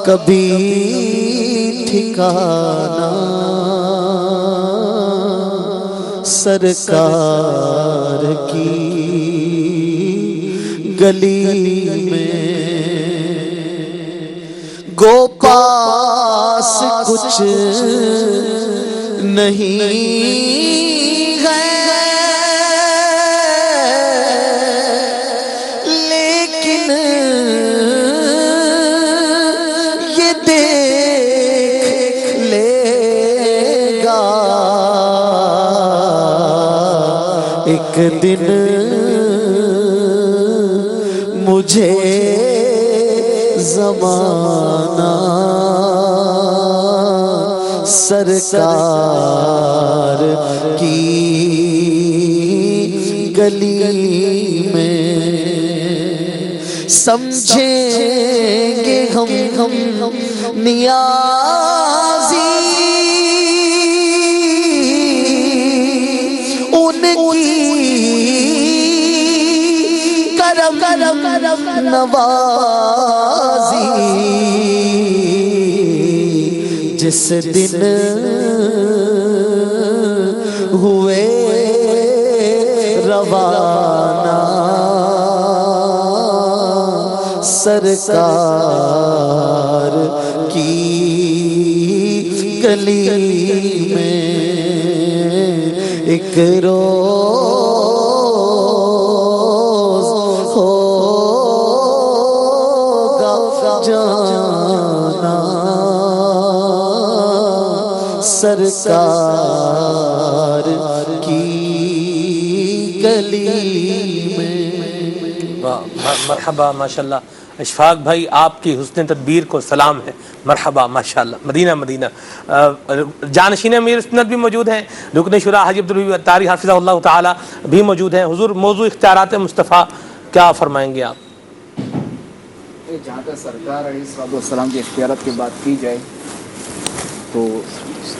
کبھی ٹھکانا سرکار کی گلی میں. گو پاس کچھ نہیں ہے لیکن یہ دیکھ لے گا ایک دن مجھے زمانہ سرکار کی گلی میں سمجھیں گے ہم نیازی ان کی کرم نوازی جس دن ہوئے روانہ سرکار کی گلی میں ایک روز ہوگا جانا سرکار کی گلی میں. مرحبا ماشاءاللہ. اشفاق بھائی آپ کی حسن تدبیر کو سلام ہے. مرحبا ماشاءاللہ. مدینہ مدینہ. جانشین امیر سنت بھی موجود ہیں, رکن شورا حاجی عبدالوہاب عطاری حافظہ اللہ تعالی بھی موجود ہیں. حضور موضوع اختیارات مصطفیٰ کیا فرمائیں گے آپ؟ جہاں تک سرکار علیہ السلام کی اختیارات کی بات کی جائے تو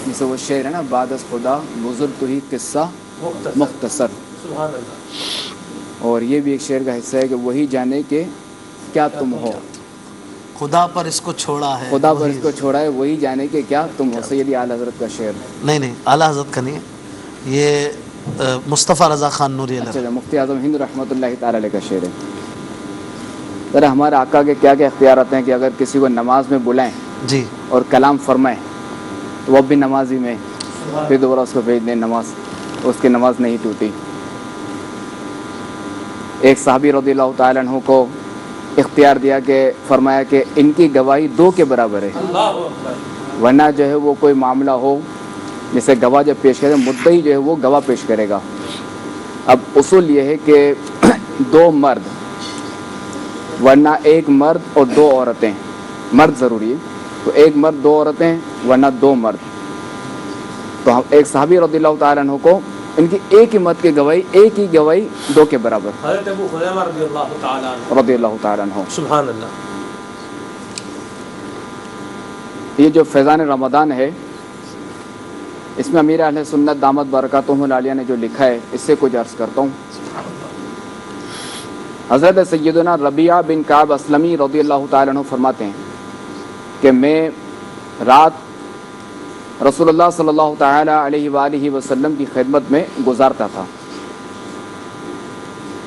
جیسے وہ شعر ہے نا, بعد از خدا بزرگ تو ہی قصہ مختصر. سبحان اللہ. اور یہ بھی ایک شعر کا حصہ ہے کہ وہی جانے کہ کیا تم ہو, خدا پر اس کو چھوڑا ہے, خدا پر اس کو چھوڑا ہے, وہی جانے کہ کیا تم ہو. سیدی اعلیٰ حضرت کا شعر. نہیں اعلیٰ حضرت کا نہیں ہے, یہ مصطفیٰ رضا خان نوری علیہ. اچھا, مفتی اعظم ہند رحمۃ اللہ تعالی علیہ کا شعر ہے. ذرا ہمارے آقا کے کیا کیا اختیارات ہیں کہ اگر کسی کو نماز میں بلائیں جی اور کلام فرمائیں تو وہ بھی نمازی میں پھر دوبارہ اس کو بھیج دیں نماز, اس کی نماز نہیں ٹوٹی. ایک صحابی رضی اللہ تعالیٰ عنہ کو اختیار دیا کہ فرمایا کہ ان کی گواہی 2 کے برابر ہے, ورنہ جو ہے وہ کوئی معاملہ ہو جیسے گواہ جب پیش کرے مدعی جو ہے وہ گواہ پیش کرے گا. اب اصول یہ ہے کہ 2 مرد ورنہ 1 مرد اور 2 عورتیں, مرد ضروری ہے تو 1 مرد 2 عورتیں ورنہ 2 مرد. تو ہم ایک صحابی رضی اللہ تعالیٰ عنہ کو ان کی ایک ہی مرد کی گواہی, ایک ہی گواہی 2 کے برابر. حضرت ابو خزیمہ رضی اللہ تعالیٰ عنہ. سبحان اللہ. یہ جو فیضان رمضان ہے اس میں امیر اہل سنت دامت برکاتہم العالیہ نے جو لکھا ہے اس سے کچھ عرض کرتا ہوں. حضرت سیدنا ربیعہ بن کعب اسلمی رضی اللہ تعالیٰ عنہ فرماتے ہیں کہ میں رات رسول اللہ صلی اللہ تعالیٰ علیہ وآلہ وسلم کی خدمت میں گزارتا تھا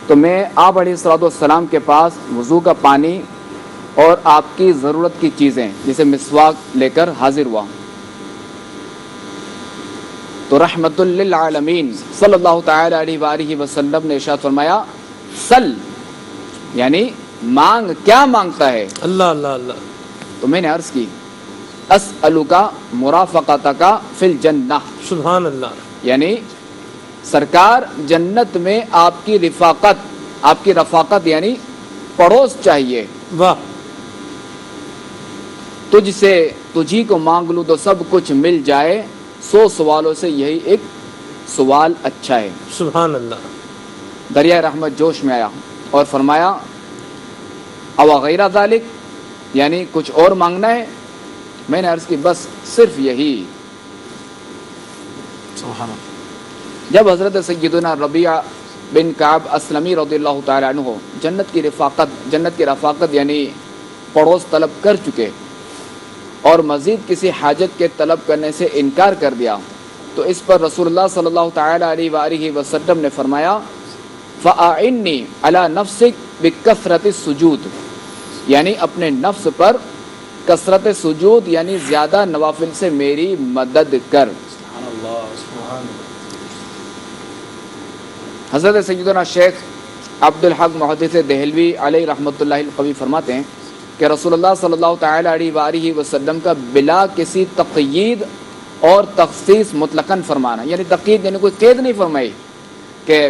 تو میں آپ علیہ السلام کے پاس وضو کا پانی اور آپ کی ضرورت کی چیزیں جیسے مسواک لے کر حاضر ہوا تو رحمت للعالمین صلی اللہ تعالیٰ علیہ وآلہ وسلم نے ارشاد فرمایا سل, یعنی مانگ, کیا مانگتا ہے؟ اللہ اللہ اللہ. تو میں نے عرض کی اسألک مرافقتک فی الجنہ. سبحان اللہ. یعنی سرکار جنت میں آپ کی رفاقت یعنی پڑوس چاہیے. واہ. تجھی کو مانگ لوں تو سب کچھ مل جائے, 100 سوالوں سے یہی ایک سوال اچھا ہے. سبحان اللہ. دریائے رحمت جوش میں آیا اور فرمایا او غیر ذالک, یعنی کچھ اور مانگنا ہے؟ میں نے عرض کی بس صرف یہی. سبحان اللہ. جب حضرت سیدنا ربیعہ بن کعب اسلمی رضی اللہ تعالیٰ عنہ جنت کی رفاقت یعنی پڑوس طلب کر چکے اور مزید کسی حاجت کے طلب کرنے سے انکار کر دیا تو اس پر رسول اللہ صلی اللہ تعالیٰ علیہ وآلہ وسلم نے فرمایا فَأَعِنِّي عَلَى نَفْسِكَ بِكَثْرَةِ السُّجُودِ, یعنی اپنے نفس پر کثرت سجود یعنی زیادہ نوافل سے میری مدد کر. حضرت سیدنا شیخ عبدالحق محدث دہلوی علیہ رحمۃ اللہ القوی فرماتے ہیں کہ رسول اللہ صلی اللہ تعالیٰ علیہ وآلہ وسلم کا بلا کسی تقیید اور تخصیص مطلقاً فرمانا, یعنی تقیید یعنی کوئی قید نہیں فرمائی کہ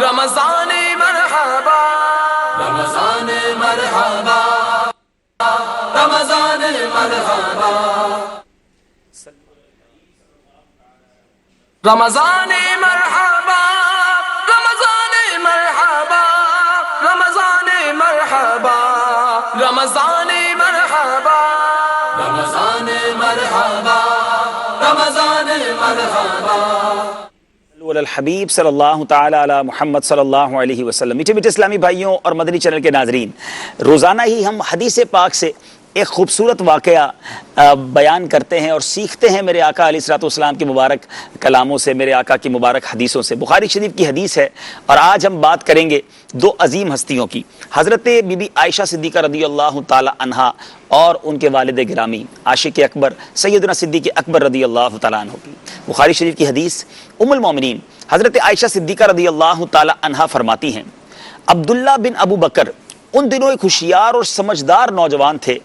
رمضان مرحبا رمضان مرحبا رمضان مرحبا رمضان مرحبا رمضان مرحبا رمضان مرحبا رمضان مرحبا رمضان مرحبا رمضان مرحبا الحبیب صلی اللہ تعالی علی محمد صلی اللہ علیہ وسلم۔ میٹھے میٹھے اسلامی بھائیوں اور مدنی چینل کے ناظرین، روزانہ ہی ہم حدیث پاک سے ایک خوبصورت واقعہ بیان کرتے ہیں اور سیکھتے ہیں میرے آقا علیہ الصلوۃ والسلام کے مبارک کلاموں سے، میرے آقا کی مبارک حدیثوں سے۔ بخاری شریف کی حدیث ہے اور آج ہم بات کریں گے دو عظیم ہستیوں کی، حضرت بی بی عائشہ صدیقہ رضی اللہ تعالی عنہا اور ان کے والد گرامی عاشق اکبر سیدنا صدیق اکبر رضی اللہ تعالیٰ عنہ کی۔ بخاری شریف کی حدیث، ام المومنین حضرت عائشہ صدیقہ رضی اللہ تعالی عنہا فرماتی ہیں، عبداللہ بن ابو بکر ان دنوں ایک ہوشیار اور سمجھدار نوجوان تھے،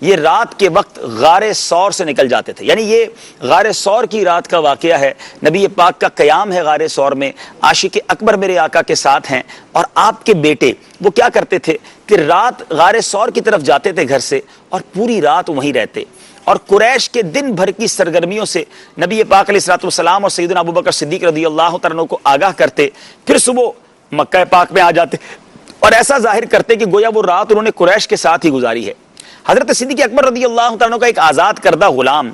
یہ رات کے وقت غار ثور سے نکل جاتے تھے، یعنی یہ غار ثور کی رات کا واقعہ ہے، نبی پاک کا قیام ہے غار ثور میں، عاشق اکبر میرے آقا کے ساتھ ہیں، اور آپ کے بیٹے وہ کیا کرتے تھے کہ رات غار ثور کی طرف جاتے تھے گھر سے اور پوری رات وہیں رہتے، اور قریش کے دن بھر کی سرگرمیوں سے نبی پاک علیہ الصلوۃ والسلام اور سیدنا ابو بکر صدیق رضی اللہ تعالیٰ عنہ کو آگاہ کرتے، پھر صبح مکہ پاک میں آ جاتے اور ایسا ظاہر کرتے کہ گویا وہ رات انہوں نے قریش کے ساتھ ہی گزاری ہے۔ حضرت صدیق اکبر رضی اللہ تعالیٰ عنہ کا ایک آزاد کردہ غلام،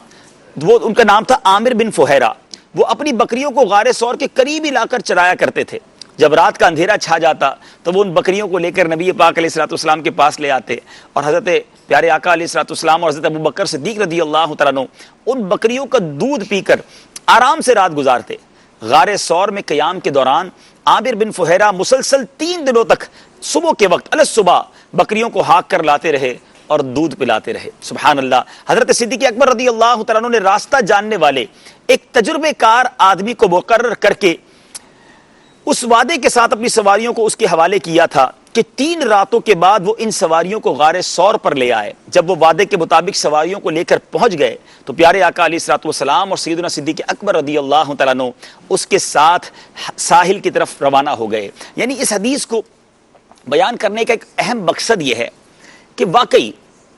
وہ ان کا نام تھا عامر بن فہیرہ، وہ اپنی بکریوں کو غار ثور کے قریب ہی لا کر چرایا کرتے تھے۔ جب رات کا اندھیرا چھا جاتا تو وہ ان بکریوں کو لے کر نبی پاک علیہ الصلوۃ والسلام کے پاس لے آتے، اور حضرت پیارے آقا علیہ الصلوۃ والسلام اور حضرت ابو بکر صدیق رضی اللہ تعالیٰ عنہ ان بکریوں کا دودھ پی کر آرام سے رات گزارتے۔ غار ثور میں قیام کے دوران عامر بن فہیرہ مسلسل 3 دنوں تک صبح کے وقت صبح بکریوں کو ہاک کر لاتے رہے اور دودھ پلاتے رہے۔ سبحان اللہ۔ حضرت صدیق اکبر رضی اللہ تعالیٰ عنہ نے راستہ جاننے والے ایک تجربے کار آدمی کو مقرر کر کے اس وعدے کے ساتھ اپنی سواریوں کو اس کے حوالے کیا تھا کہ 3 راتوں کے بعد وہ ان سواریوں کو غار ثور پر لے آئے۔ جب وہ وعدے کے مطابق سواریوں کو لے کر پہنچ گئے تو پیارے آقا علیہ الصلوۃ والسلام اور سیدنا صدیق اکبر رضی اللہ تعالیٰ عنہ اس کے ساتھ ساحل کی طرف روانہ ہو گئے۔ یعنی اس حدیث کو بیان کرنے کا ایک اہم مقصد یہ ہے کہ واقعی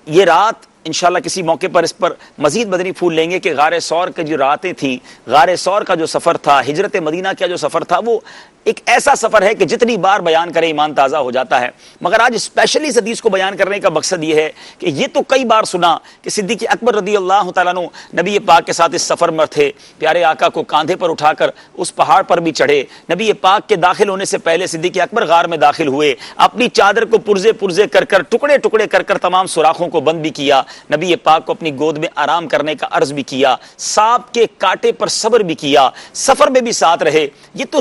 یہ رات انشاءاللہ کسی موقع پر اس پر مزید مدنی پھول لیں گے کہ غار ثور کی جو راتیں تھیں، غار ثور کا جو سفر تھا، ہجرت مدینہ کا جو سفر تھا، وہ ایک ایسا سفر ہے کہ جتنی بار بیان کرے ایمان تازہ ہو جاتا ہے۔ مگر آج اسپیشلی اس حدیث کو بیان کرنے کا مقصد یہ ہے کہ یہ تو کئی بار سنا کہ صدیق اکبر رضی اللہ تعالیٰ عنہ نبی پاک کے ساتھ اس سفر میں تھے، پیارے آقا کو کاندھے پر اٹھا کر اس پہاڑ پر بھی چڑھے، نبی پاک کے داخل ہونے سے پہلے صدیق اکبر غار میں داخل ہوئے، اپنی چادر کو پرزے کر کر ٹکڑے ٹکڑے کر کر تمام سوراخوں کو بند بھی کیا، نبی پاک کو اپنی گود میں آرام کرنے کا عرض بھی کیا، سانپ کے کاٹے پر صبر بھی کیا، سفر میں بھی ساتھ رہے۔ یہ تو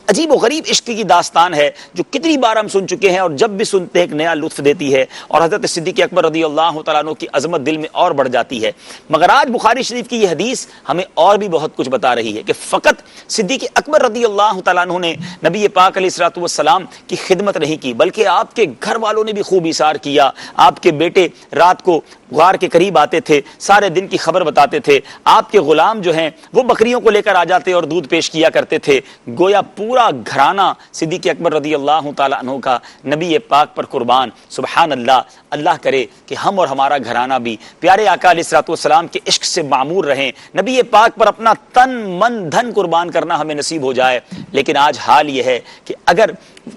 عجیب و غریب عشق کی داستان ہے جو کتنی بار ہم سن چکے ہیں اور جب بھی سنتے ہیں ایک نیا لطف دیتی ہے، اور حضرت صدیق اکبر رضی اللہ تعالیٰ عنہ کی عظمت دل میں اور بڑھ جاتی ہے۔ مگر آج بخاری شریف کی یہ حدیث ہمیں اور بھی بہت کچھ بتا رہی ہے کہ فقط صدیق اکبر رضی اللہ تعالیٰ عنہ نے نبی پاک علیہ الصلوۃ والسلام کی خدمت نہیں کی، بلکہ آپ کے گھر والوں نے بھی خوب ایثار کیا۔ آپ کے بیٹے رات کو غار کے قریب آتے تھے، سارے دن کی خبر بتاتے تھے، آپ کے غلام جو ہیں وہ بکریوں کو لے کر آ جاتے اور دودھ پیش کیا کرتے تھے، گویا پورا گھرانہ صدیق اکبر رضی اللہ تعالیٰ عنہ کا نبی پاک پر قربان۔ سبحان اللہ۔ اللہ کرے کہ ہم اور ہمارا گھرانہ بھی پیارے آقا علیہ الصلوۃ والسلام کے عشق سے معمور رہیں، نبی پاک پر اپنا تن من دھن قربان کرنا ہمیں نصیب ہو جائے۔ لیکن آج حال یہ ہے کہ اگر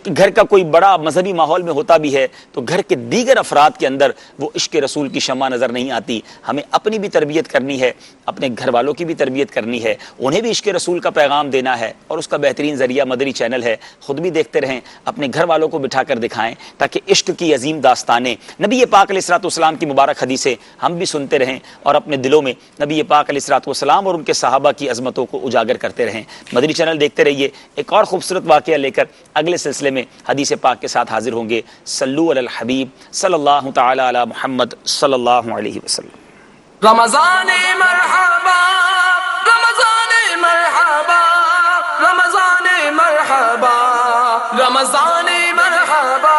گھر کا کوئی بڑا مذہبی ماحول میں ہوتا بھی ہے تو گھر کے دیگر افراد کے اندر وہ عشق رسول کی شمع نظر نہیں آتی۔ ہمیں اپنی بھی تربیت کرنی ہے، اپنے گھر والوں کی بھی تربیت کرنی ہے، انہیں بھی عشق رسول کا پیغام دینا ہے، اور اس کا بہترین ذریعہ مدنی چینل ہے۔ خود بھی دیکھتے رہیں، اپنے گھر والوں کو بٹھا کر دکھائیں تاکہ عشق کی عظیم داستانیں، نبی پاک علیہ الصلوۃ والسلام کی مبارک حدیثیں ہم بھی سنتے رہیں اور اپنے دلوں میں نبی پاک علیہ الصلوۃ والسلام اور ان کے صحابہ کی عظمتوں کو اجاگر کرتے رہیں۔ مدنی چینل دیکھتے رہیے، ایک اور خوبصورت واقعہ لے کر اگلے سلسلے میں حدیث پاک کے ساتھ حاضر ہوں گے۔ صلو علی الحبیب صلی اللہ تعالی علی محمد صلی اللہ علیہ وسلم۔ رمضان مرحبا رمضان مرحبا رمضان مرحبا رمضان مرحبا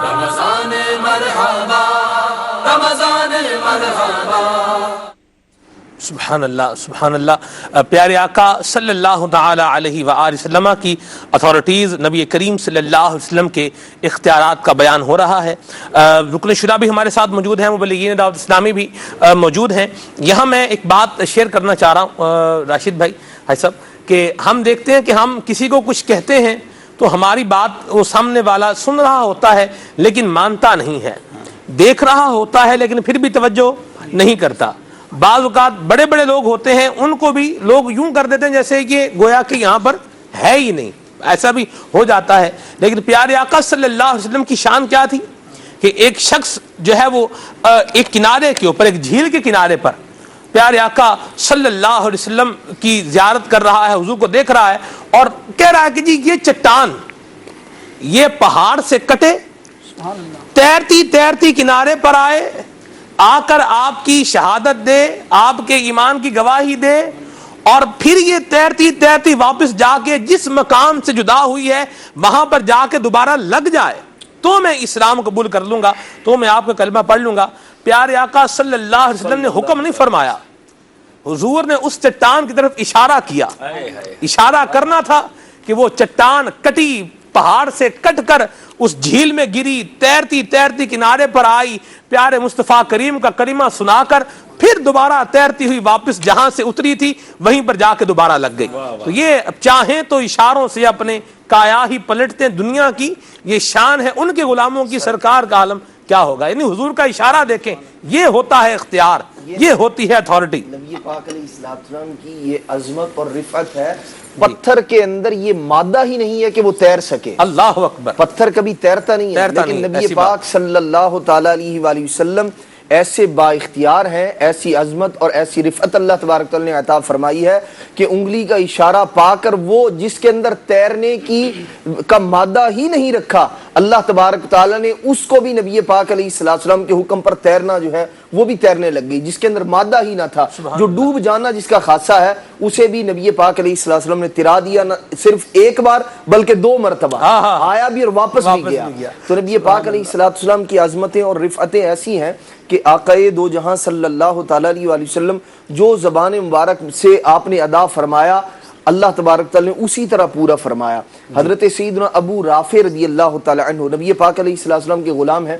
رمضان مرحبا رمضان مرحبا۔ سبحان اللہ سبحان اللہ. پیارے آقا صلی اللہ تعالی علیہ وآلہ وسلم کی اتھارٹیز نبی کریم صلی اللہ علیہ وسلم کے اختیارات کا بیان ہو رہا ہے. رکن شورا بھی ہمارے ساتھ موجود ہیں, مبلغین دعوت اسلامی بھی موجود ہیں. یہاں میں ایک بات شیئر کرنا چاہ رہا ہوں راشد بھائی صاحب, کہ ہم دیکھتے ہیں کہ ہم کسی کو کچھ کہتے ہیں تو ہماری بات وہ سامنے والا سن رہا ہوتا ہے لیکن مانتا نہیں ہے, دیکھ رہا ہوتا ہے لیکن پھر بھی توجہ نہیں کرتا. بعض اوقات بڑے بڑے لوگ ہوتے ہیں, ان کو بھی لوگ یوں کر دیتے ہیں جیسے کہ گویا کہ یہاں پر ہے ہی نہیں, ایسا بھی ہو جاتا ہے. لیکن پیارے آقا صلی اللہ علیہ وسلم کی شان کیا تھی کہ ایک شخص جو ہے وہ ایک کنارے کے اوپر, ایک جھیل کے کنارے پر پیارے آقا صلی اللہ علیہ وسلم کی زیارت کر رہا ہے, حضور کو دیکھ رہا ہے اور کہہ رہا ہے کہ جی یہ چٹان یہ پہاڑ سے کٹے, تیرتی تیرتی کنارے پر آئے, آ کر آپ کی شہادت دے, آپ کے ایمان کی گواہی دے, اور پھر یہ تیرتی تیرتی واپس جا کے جس مقام سے جدا ہوئی ہے وہاں پر جا کے دوبارہ لگ جائے تو میں اسلام قبول کر لوں گا, تو میں آپ کا کلمہ پڑھ لوں گا. پیارے آقا صلی اللہ علیہ وسلم نے حکم نہیں فرمایا, حضور نے اس چٹان کی طرف اشارہ کیا. اشارہ کرنا تھا کہ وہ چٹان کٹی, پہاڑ سے کٹ کر اس جھیل میں گری, تیرتی تیرتی کنارے پر آئی, پیارے مصطفیٰ کریم کا کلمہ سنا کر پھر دوبارہ تیرتی ہوئی واپس جہاں سے اتری تھی وہیں پر جا کے دوبارہ لگ گئی. تو یہ چاہیں تو اشاروں سے اپنے کایا ہی پلٹتے ہیں دنیا کی, یہ شان ہے ان کے غلاموں کی, سرکار کا عالم کیا ہوگا. یعنی حضور کا اشارہ دیکھیں, یہ ہوتا ہے اختیار, یہ ہوتی ہے اتھارٹی. نبی پاک علیہ السلام کی یہ عظمت اور رفعت ہے. پتھر کے اندر یہ مادہ ہی نہیں ہے کہ وہ تیر سکے. اللہ اکبر. پتھر کبھی تیرتا نہیں ہے, لیکن نبی پاک صلی اللہ تعالی علیہ وآلہ وسلم ایسے با اختیار ہیں, ایسی عظمت اور ایسی رفعت اللہ تبارک تعالی نے عطا فرمائی ہے کہ انگلی کا اشارہ پا کر وہ جس کے اندر تیرنے کا مادہ ہی نہیں رکھا, اللہ تبارک تعالی نے اس کو بھی نبی پاک علیہ السلام کے حکم پر تیرنا جو ہے وہ بھی تیرنے لگ گئی. جس کے اندر مادہ ہی نہ تھا, جو ڈوب جانا جس کا خاصہ ہے, اسے بھی نبی پاک علیہ السلام نے تیرا دیا, نہ صرف ایک بار بلکہ 2 مرتبہ آیا بھی اور واپس بھی گیا. تو نبی پاک علیہ السلام کی عظمتیں اور رفعتیں ایسی ہیں کہ آقائے دو جہاں صلی اللہ تعالی علیہ وسلم جو زبان مبارک سے آپ نے ادا فرمایا, اللہ تبارک تعالی نے اسی طرح پورا فرمایا. حضرت سیدنا ابو رافع رضی اللہ تعالی عنہ نبی پاک علیہ السلام کے غلام ہیں.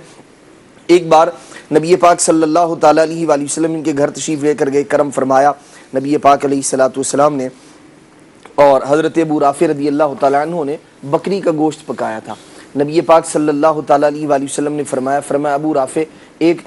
ایک بار نبی پاک صلی اللہ تعالی علیہ وسلم ان کے گھر تشریف لے کر گئے, کرم فرمایا نبی پاک علیہ السلام نے, اور حضرت ابو رافع رضی اللہ تعالی عنہ نے بکری کا گوشت پکایا تھا. نبی پاک صلی اللہ تعالی علیہ وسلم نے فرمایا ابو رافع ایک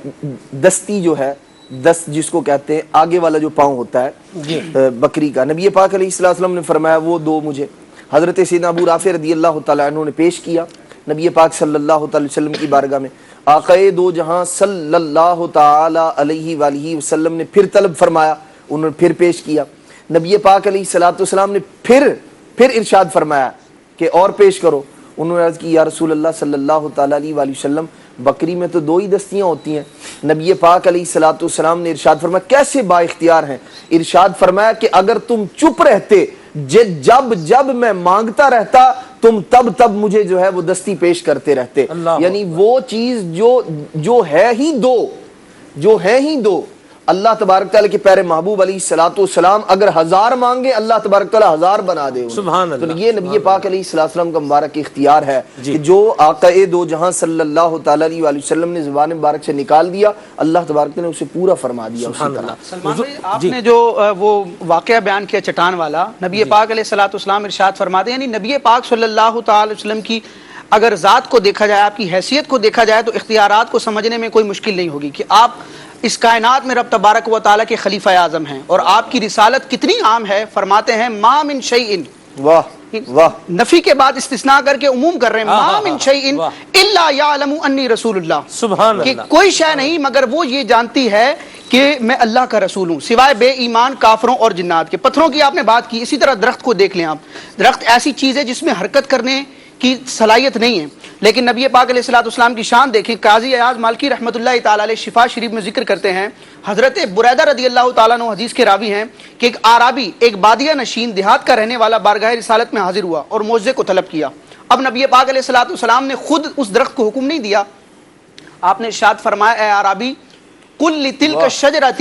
دستی جو ہے, دست جس کو کہتے ہیں آگے والا جو پاؤں ہوتا ہے بکری کا, نبی پاک علیہ السلام نے فرمایا وہ دو مجھے. حضرت سیدنا ابو رافع رضی اللہ تعالی عنہ نے پیش کیا نبی پاک صلی اللہ تعالی وسلم کی بارگاہ میں. آقائے دو جہاں صلی اللہ تعالی علیہ وآلہ وسلم نے پھر طلب فرمایا, انہوں نے پھر پیش کیا. نبی پاک علیہ السلام نے پھر ارشاد فرمایا کہ اور پیش کرو. انہوں نے عرض کی یا رسول اللہ صلی اللہ تعالی علیہ وآلہ وسلم بکری میں تو 2 ہی دستیاں ہوتی ہیں. نبی پاک علیہ السلام نے ارشاد فرمایا کیسے با اختیار ہیں, ارشاد فرمایا کہ اگر تم چپ رہتے جب میں مانگتا رہتا تم تب مجھے جو ہے وہ دستی پیش کرتے رہتے. یعنی وہ چیز جو ہے ہی دو, اللہ تبارک تعالیٰ کے پیارے محبوب علیہ السلام اگر 1000 مانگے اللہ تبارک تعالیٰ 1000 بنا دے. سبحان اللہ. تو یہ نبی پاک علیہ السلام کا مبارک اختیار ہے کہ جو آقائے دو جہاں صلی اللہ تعالی علیہ وسلم نے زبان مبارک سے نکال دیا, اللہ تبارک تعالیٰ نے اسے پورا فرما دیا. سلمان بھائی آپ نے جو وہ واقعہ بیان کیا چٹان والا, نبی پاک علیہ السلام ارشاد فرماتے ہیں, یعنی نبی پاک صلی اللہ تعالی علیہ وسلم کی اگر ذات کو دیکھا جائے, آپ کی حیثیت کو دیکھا جائے, تو اختیارات کو سمجھنے میں کوئی مشکل نہیں ہوگی کہ آپ اس کائنات میں رب تبارک و تعالیٰ کے خلیفہ اعظم ہیں, اور آپ کی رسالت کتنی عام ہے. فرماتے ہیں ما من شیء, نفی کے بعد استثناء کر کے عموم کر رہے ہیں, ما من شیء الا یعلم انی رسول اللہ. سبحان اللہ. کہ کوئی شے نہیں مگر وہ یہ جانتی ہے کہ میں اللہ کا رسول ہوں, سوائے بے ایمان کافروں اور جنات کے. پتھروں کی آپ نے بات کی, اسی طرح درخت کو دیکھ لیں آپ, درخت ایسی چیز ہے جس میں حرکت کرنے کی صلاحیت نہیں ہے, لیکن نبی پاک علیہ السلام کی شان دیکھیں. قاضی ایاز مالکی رحمۃ اللہ تعالی علیہ شفا شریف میں ذکر کرتے ہیں, حضرت بریدہ رضی اللہ تعالیٰ عنہ حدیث کے راوی ہیں کہ ایک آرابی, ایک بادیہ نشین دیہات کا رہنے والا بارگاہ رسالت میں حاضر ہوا اور معجزے کو طلب کیا. اب نبی پاک علیہ السلام نے خود اس درخت کو حکم نہیں دیا, آپ نے ارشاد فرمایا اے آرابی قل لتلک الشجرۃ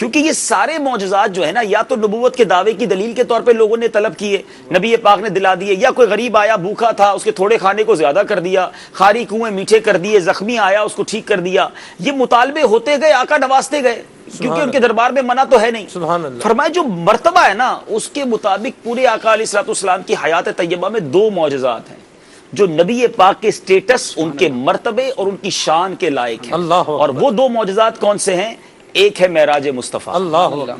کیونکہ یہ سارے معجزات جو ہے نا یا تو نبوت کے دعوے کی دلیل کے طور پہ لوگوں نے طلب کیے، نبی پاک نے دلا دیے، یا کوئی غریب آیا بھوکا تھا اس کے تھوڑے کھانے کو زیادہ کر دیا، خاری کنویں میٹھے کر دیے، زخمی آیا اس کو ٹھیک کر دیا، یہ مطالبے ہوتے گئے، آقا نوازتے گئے، کیونکہ ان کے دربار میں منع تو ہے نہیں۔ فرمایا جو مرتبہ ہے نا اس کے مطابق پورے آقا علیہ الصلوۃ والسلام کی حیات طیبہ میں 2 معجزات ہیں جو نبی پاک کے سٹیٹس، ان کے مرتبے اور ان کی شان کے لائق ہیں، اور وہ 2 معجزات کون سے ہیں؟ ایک ہے معراج مصطفیٰ،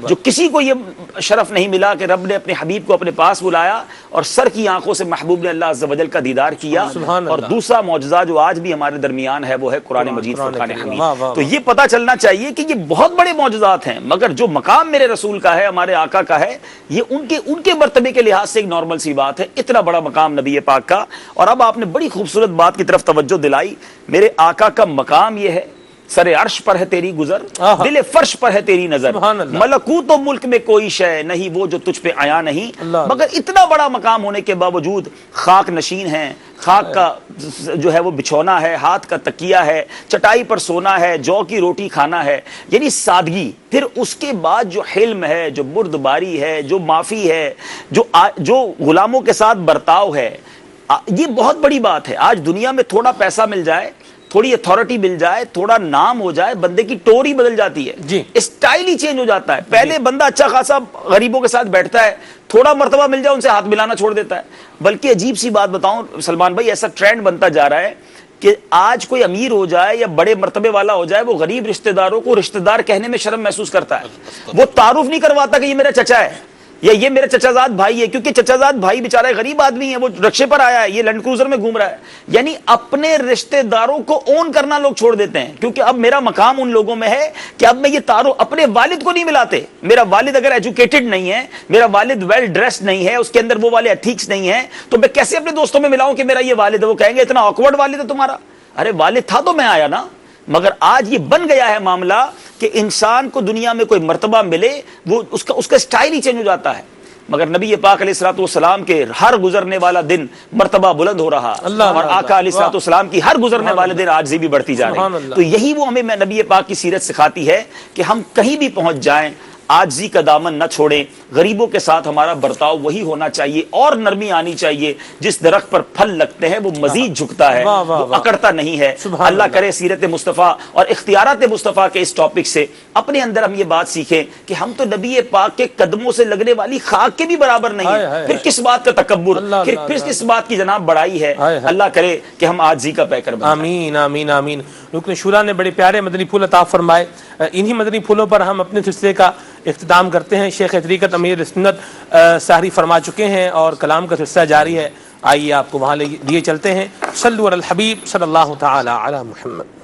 جو کسی کو یہ شرف نہیں ملا کہ رب نے اپنے حبیب کو اپنے پاس بلایا اور سر کی آنکھوں سے محبوب نے اللہ عز و جل کا دیدار کیا، اور دوسرا معجزہ جو آج بھی ہمارے درمیان ہے وہ ہے قرآن مجید فرقان حمید۔ تو یہ پتہ چلنا چاہیے کہ یہ بہت بڑے معجزات ہیں، مگر جو مقام میرے رسول کا ہے، ہمارے آقا کا ہے، یہ ان کے مرتبے کے لحاظ سے ایک نارمل سی بات ہے، اتنا بڑا مقام نبی پاک کا۔ اور اب آپ نے بڑی خوبصورت بات کی طرف توجہ دلائی، میرے آقا کا مقام یہ ہے، سر عرش پر ہے تیری گزر، دل فرش پر ہے تیری نظر، ملکوت و ملک میں کوئی شے نہیں وہ جو تجھ پہ آیا نہیں، مگر اتنا بڑا مقام ہونے کے باوجود خاک نشین ہیں، خاک کا جو ہے وہ بچھونا ہے، ہاتھ کا تکیہ ہے، چٹائی پر سونا ہے، جو کی روٹی کھانا ہے، یعنی سادگی۔ پھر اس کے بعد جو حلم ہے، جو بردباری ہے، جو معافی ہے، جو غلاموں کے ساتھ برتاؤ ہے، یہ بہت بڑی بات ہے۔ آج دنیا میں تھوڑا پیسہ مل جائے، تھوڑی اتھارٹی مل جائے، تھوڑا نام ہو جائے، بندے کی ٹور ہی بدل جاتی ہے، اسٹائل ہی چینج ہو جاتا ہے۔ پہلے بندہ اچھا خاصا غریبوں کے ساتھ بیٹھتا ہے، تھوڑا مرتبہ مل جائے ان سے ہاتھ ملانا چھوڑ دیتا ہے۔ بلکہ عجیب سی بات بتاؤں سلمان بھائی، ایسا ٹرینڈ بنتا جا رہا ہے کہ آج کوئی امیر ہو جائے یا بڑے مرتبے والا ہو جائے، وہ غریب رشتہ داروں کو رشتہ دار کہنے میں شرم محسوس کرتا ہے، وہ تعارف نہیں کرواتا کہ یہ میرا چچا ہے یا یہ میرا چچا زاد بھائی ہے، کیونکہ چچا زاد بھائی بیچارہ غریب آدمی ہے، وہ رکشے پر آیا ہے، یہ لینڈ کروزر میں گھوم رہا ہے۔ یعنی اپنے رشتہ داروں کو اون کرنا لوگ چھوڑ دیتے ہیں، کیونکہ اب میرا مقام ان لوگوں میں ہے کہ اب میں یہ تعارف اپنے والد کو نہیں ملاتے۔ میرا والد اگر ایجوکیٹڈ نہیں ہے، میرا والد ویل ڈریسڈ نہیں ہے، اس کے اندر وہ والے ایتھکس نہیں ہیں، تو میں کیسے اپنے دوستوں میں ملاؤں کہ میرا یہ والد ہے؟ وہ کہیں گے اتنا آکورڈ والد ہے تمہارا۔ ارے والد تھا تو میں آیا نا، مگر آج یہ بن گیا ہے معاملہ کہ انسان کو دنیا میں کوئی مرتبہ ملے وہ اس کا اسٹائل ہی چینج ہو جاتا ہے۔ مگر نبی پاک علیہ الصلوۃ والسلام کے ہر گزرنے والا دن مرتبہ بلند ہو رہا، اور آقا علیہ الصلوۃ والسلام کی ہر گزرنے والے دن عاجزی بھی بڑھتی جا رہی۔ تو یہی وہ ہمیں نبی پاک کی سیرت سکھاتی ہے کہ ہم کہیں بھی پہنچ جائیں عاجزی کا دامن نہ چھوڑیں، غریبوں کے ساتھ ہمارا برتاؤ وہی ہونا چاہیے، اور نرمی آنی چاہیے۔ جس درخت پر پھل لگتے ہیں وہ مزید جھکتا ہے، وہ اکڑتا نہیں ہے۔ اللہ کرے سیرت مصطفیٰ اور اختیارات مصطفیٰ کے اس ٹاپک سے اپنے اندر ہم یہ بات سیکھیں کہ ہم تو نبی پاک کے قدموں سے لگنے والی خاک کے بھی برابر نہیں ہیں، پھر کس بات کا تکبر، پھر کس بات کی جناب بڑائی ہے۔ اللہ کرے کہ ہم عاجزی کا پیکر بنیں۔ آمین آمین آمین۔ رکن شورا نے بڑے پیارے مدنی پھول عطا فرمائے، انہی مدنی پھولوں پر ہم اپنے سلسلے کا اختتام کرتے ہیں۔ شیخ طریقت امیر سنت سحری فرما چکے ہیں اور کلام کا سلسلہ جاری ہے، آئیے آپ کو وہاں لیے چلتے ہیں۔ صلوا علی الحبیب صلی اللہ تعالی علی محمد۔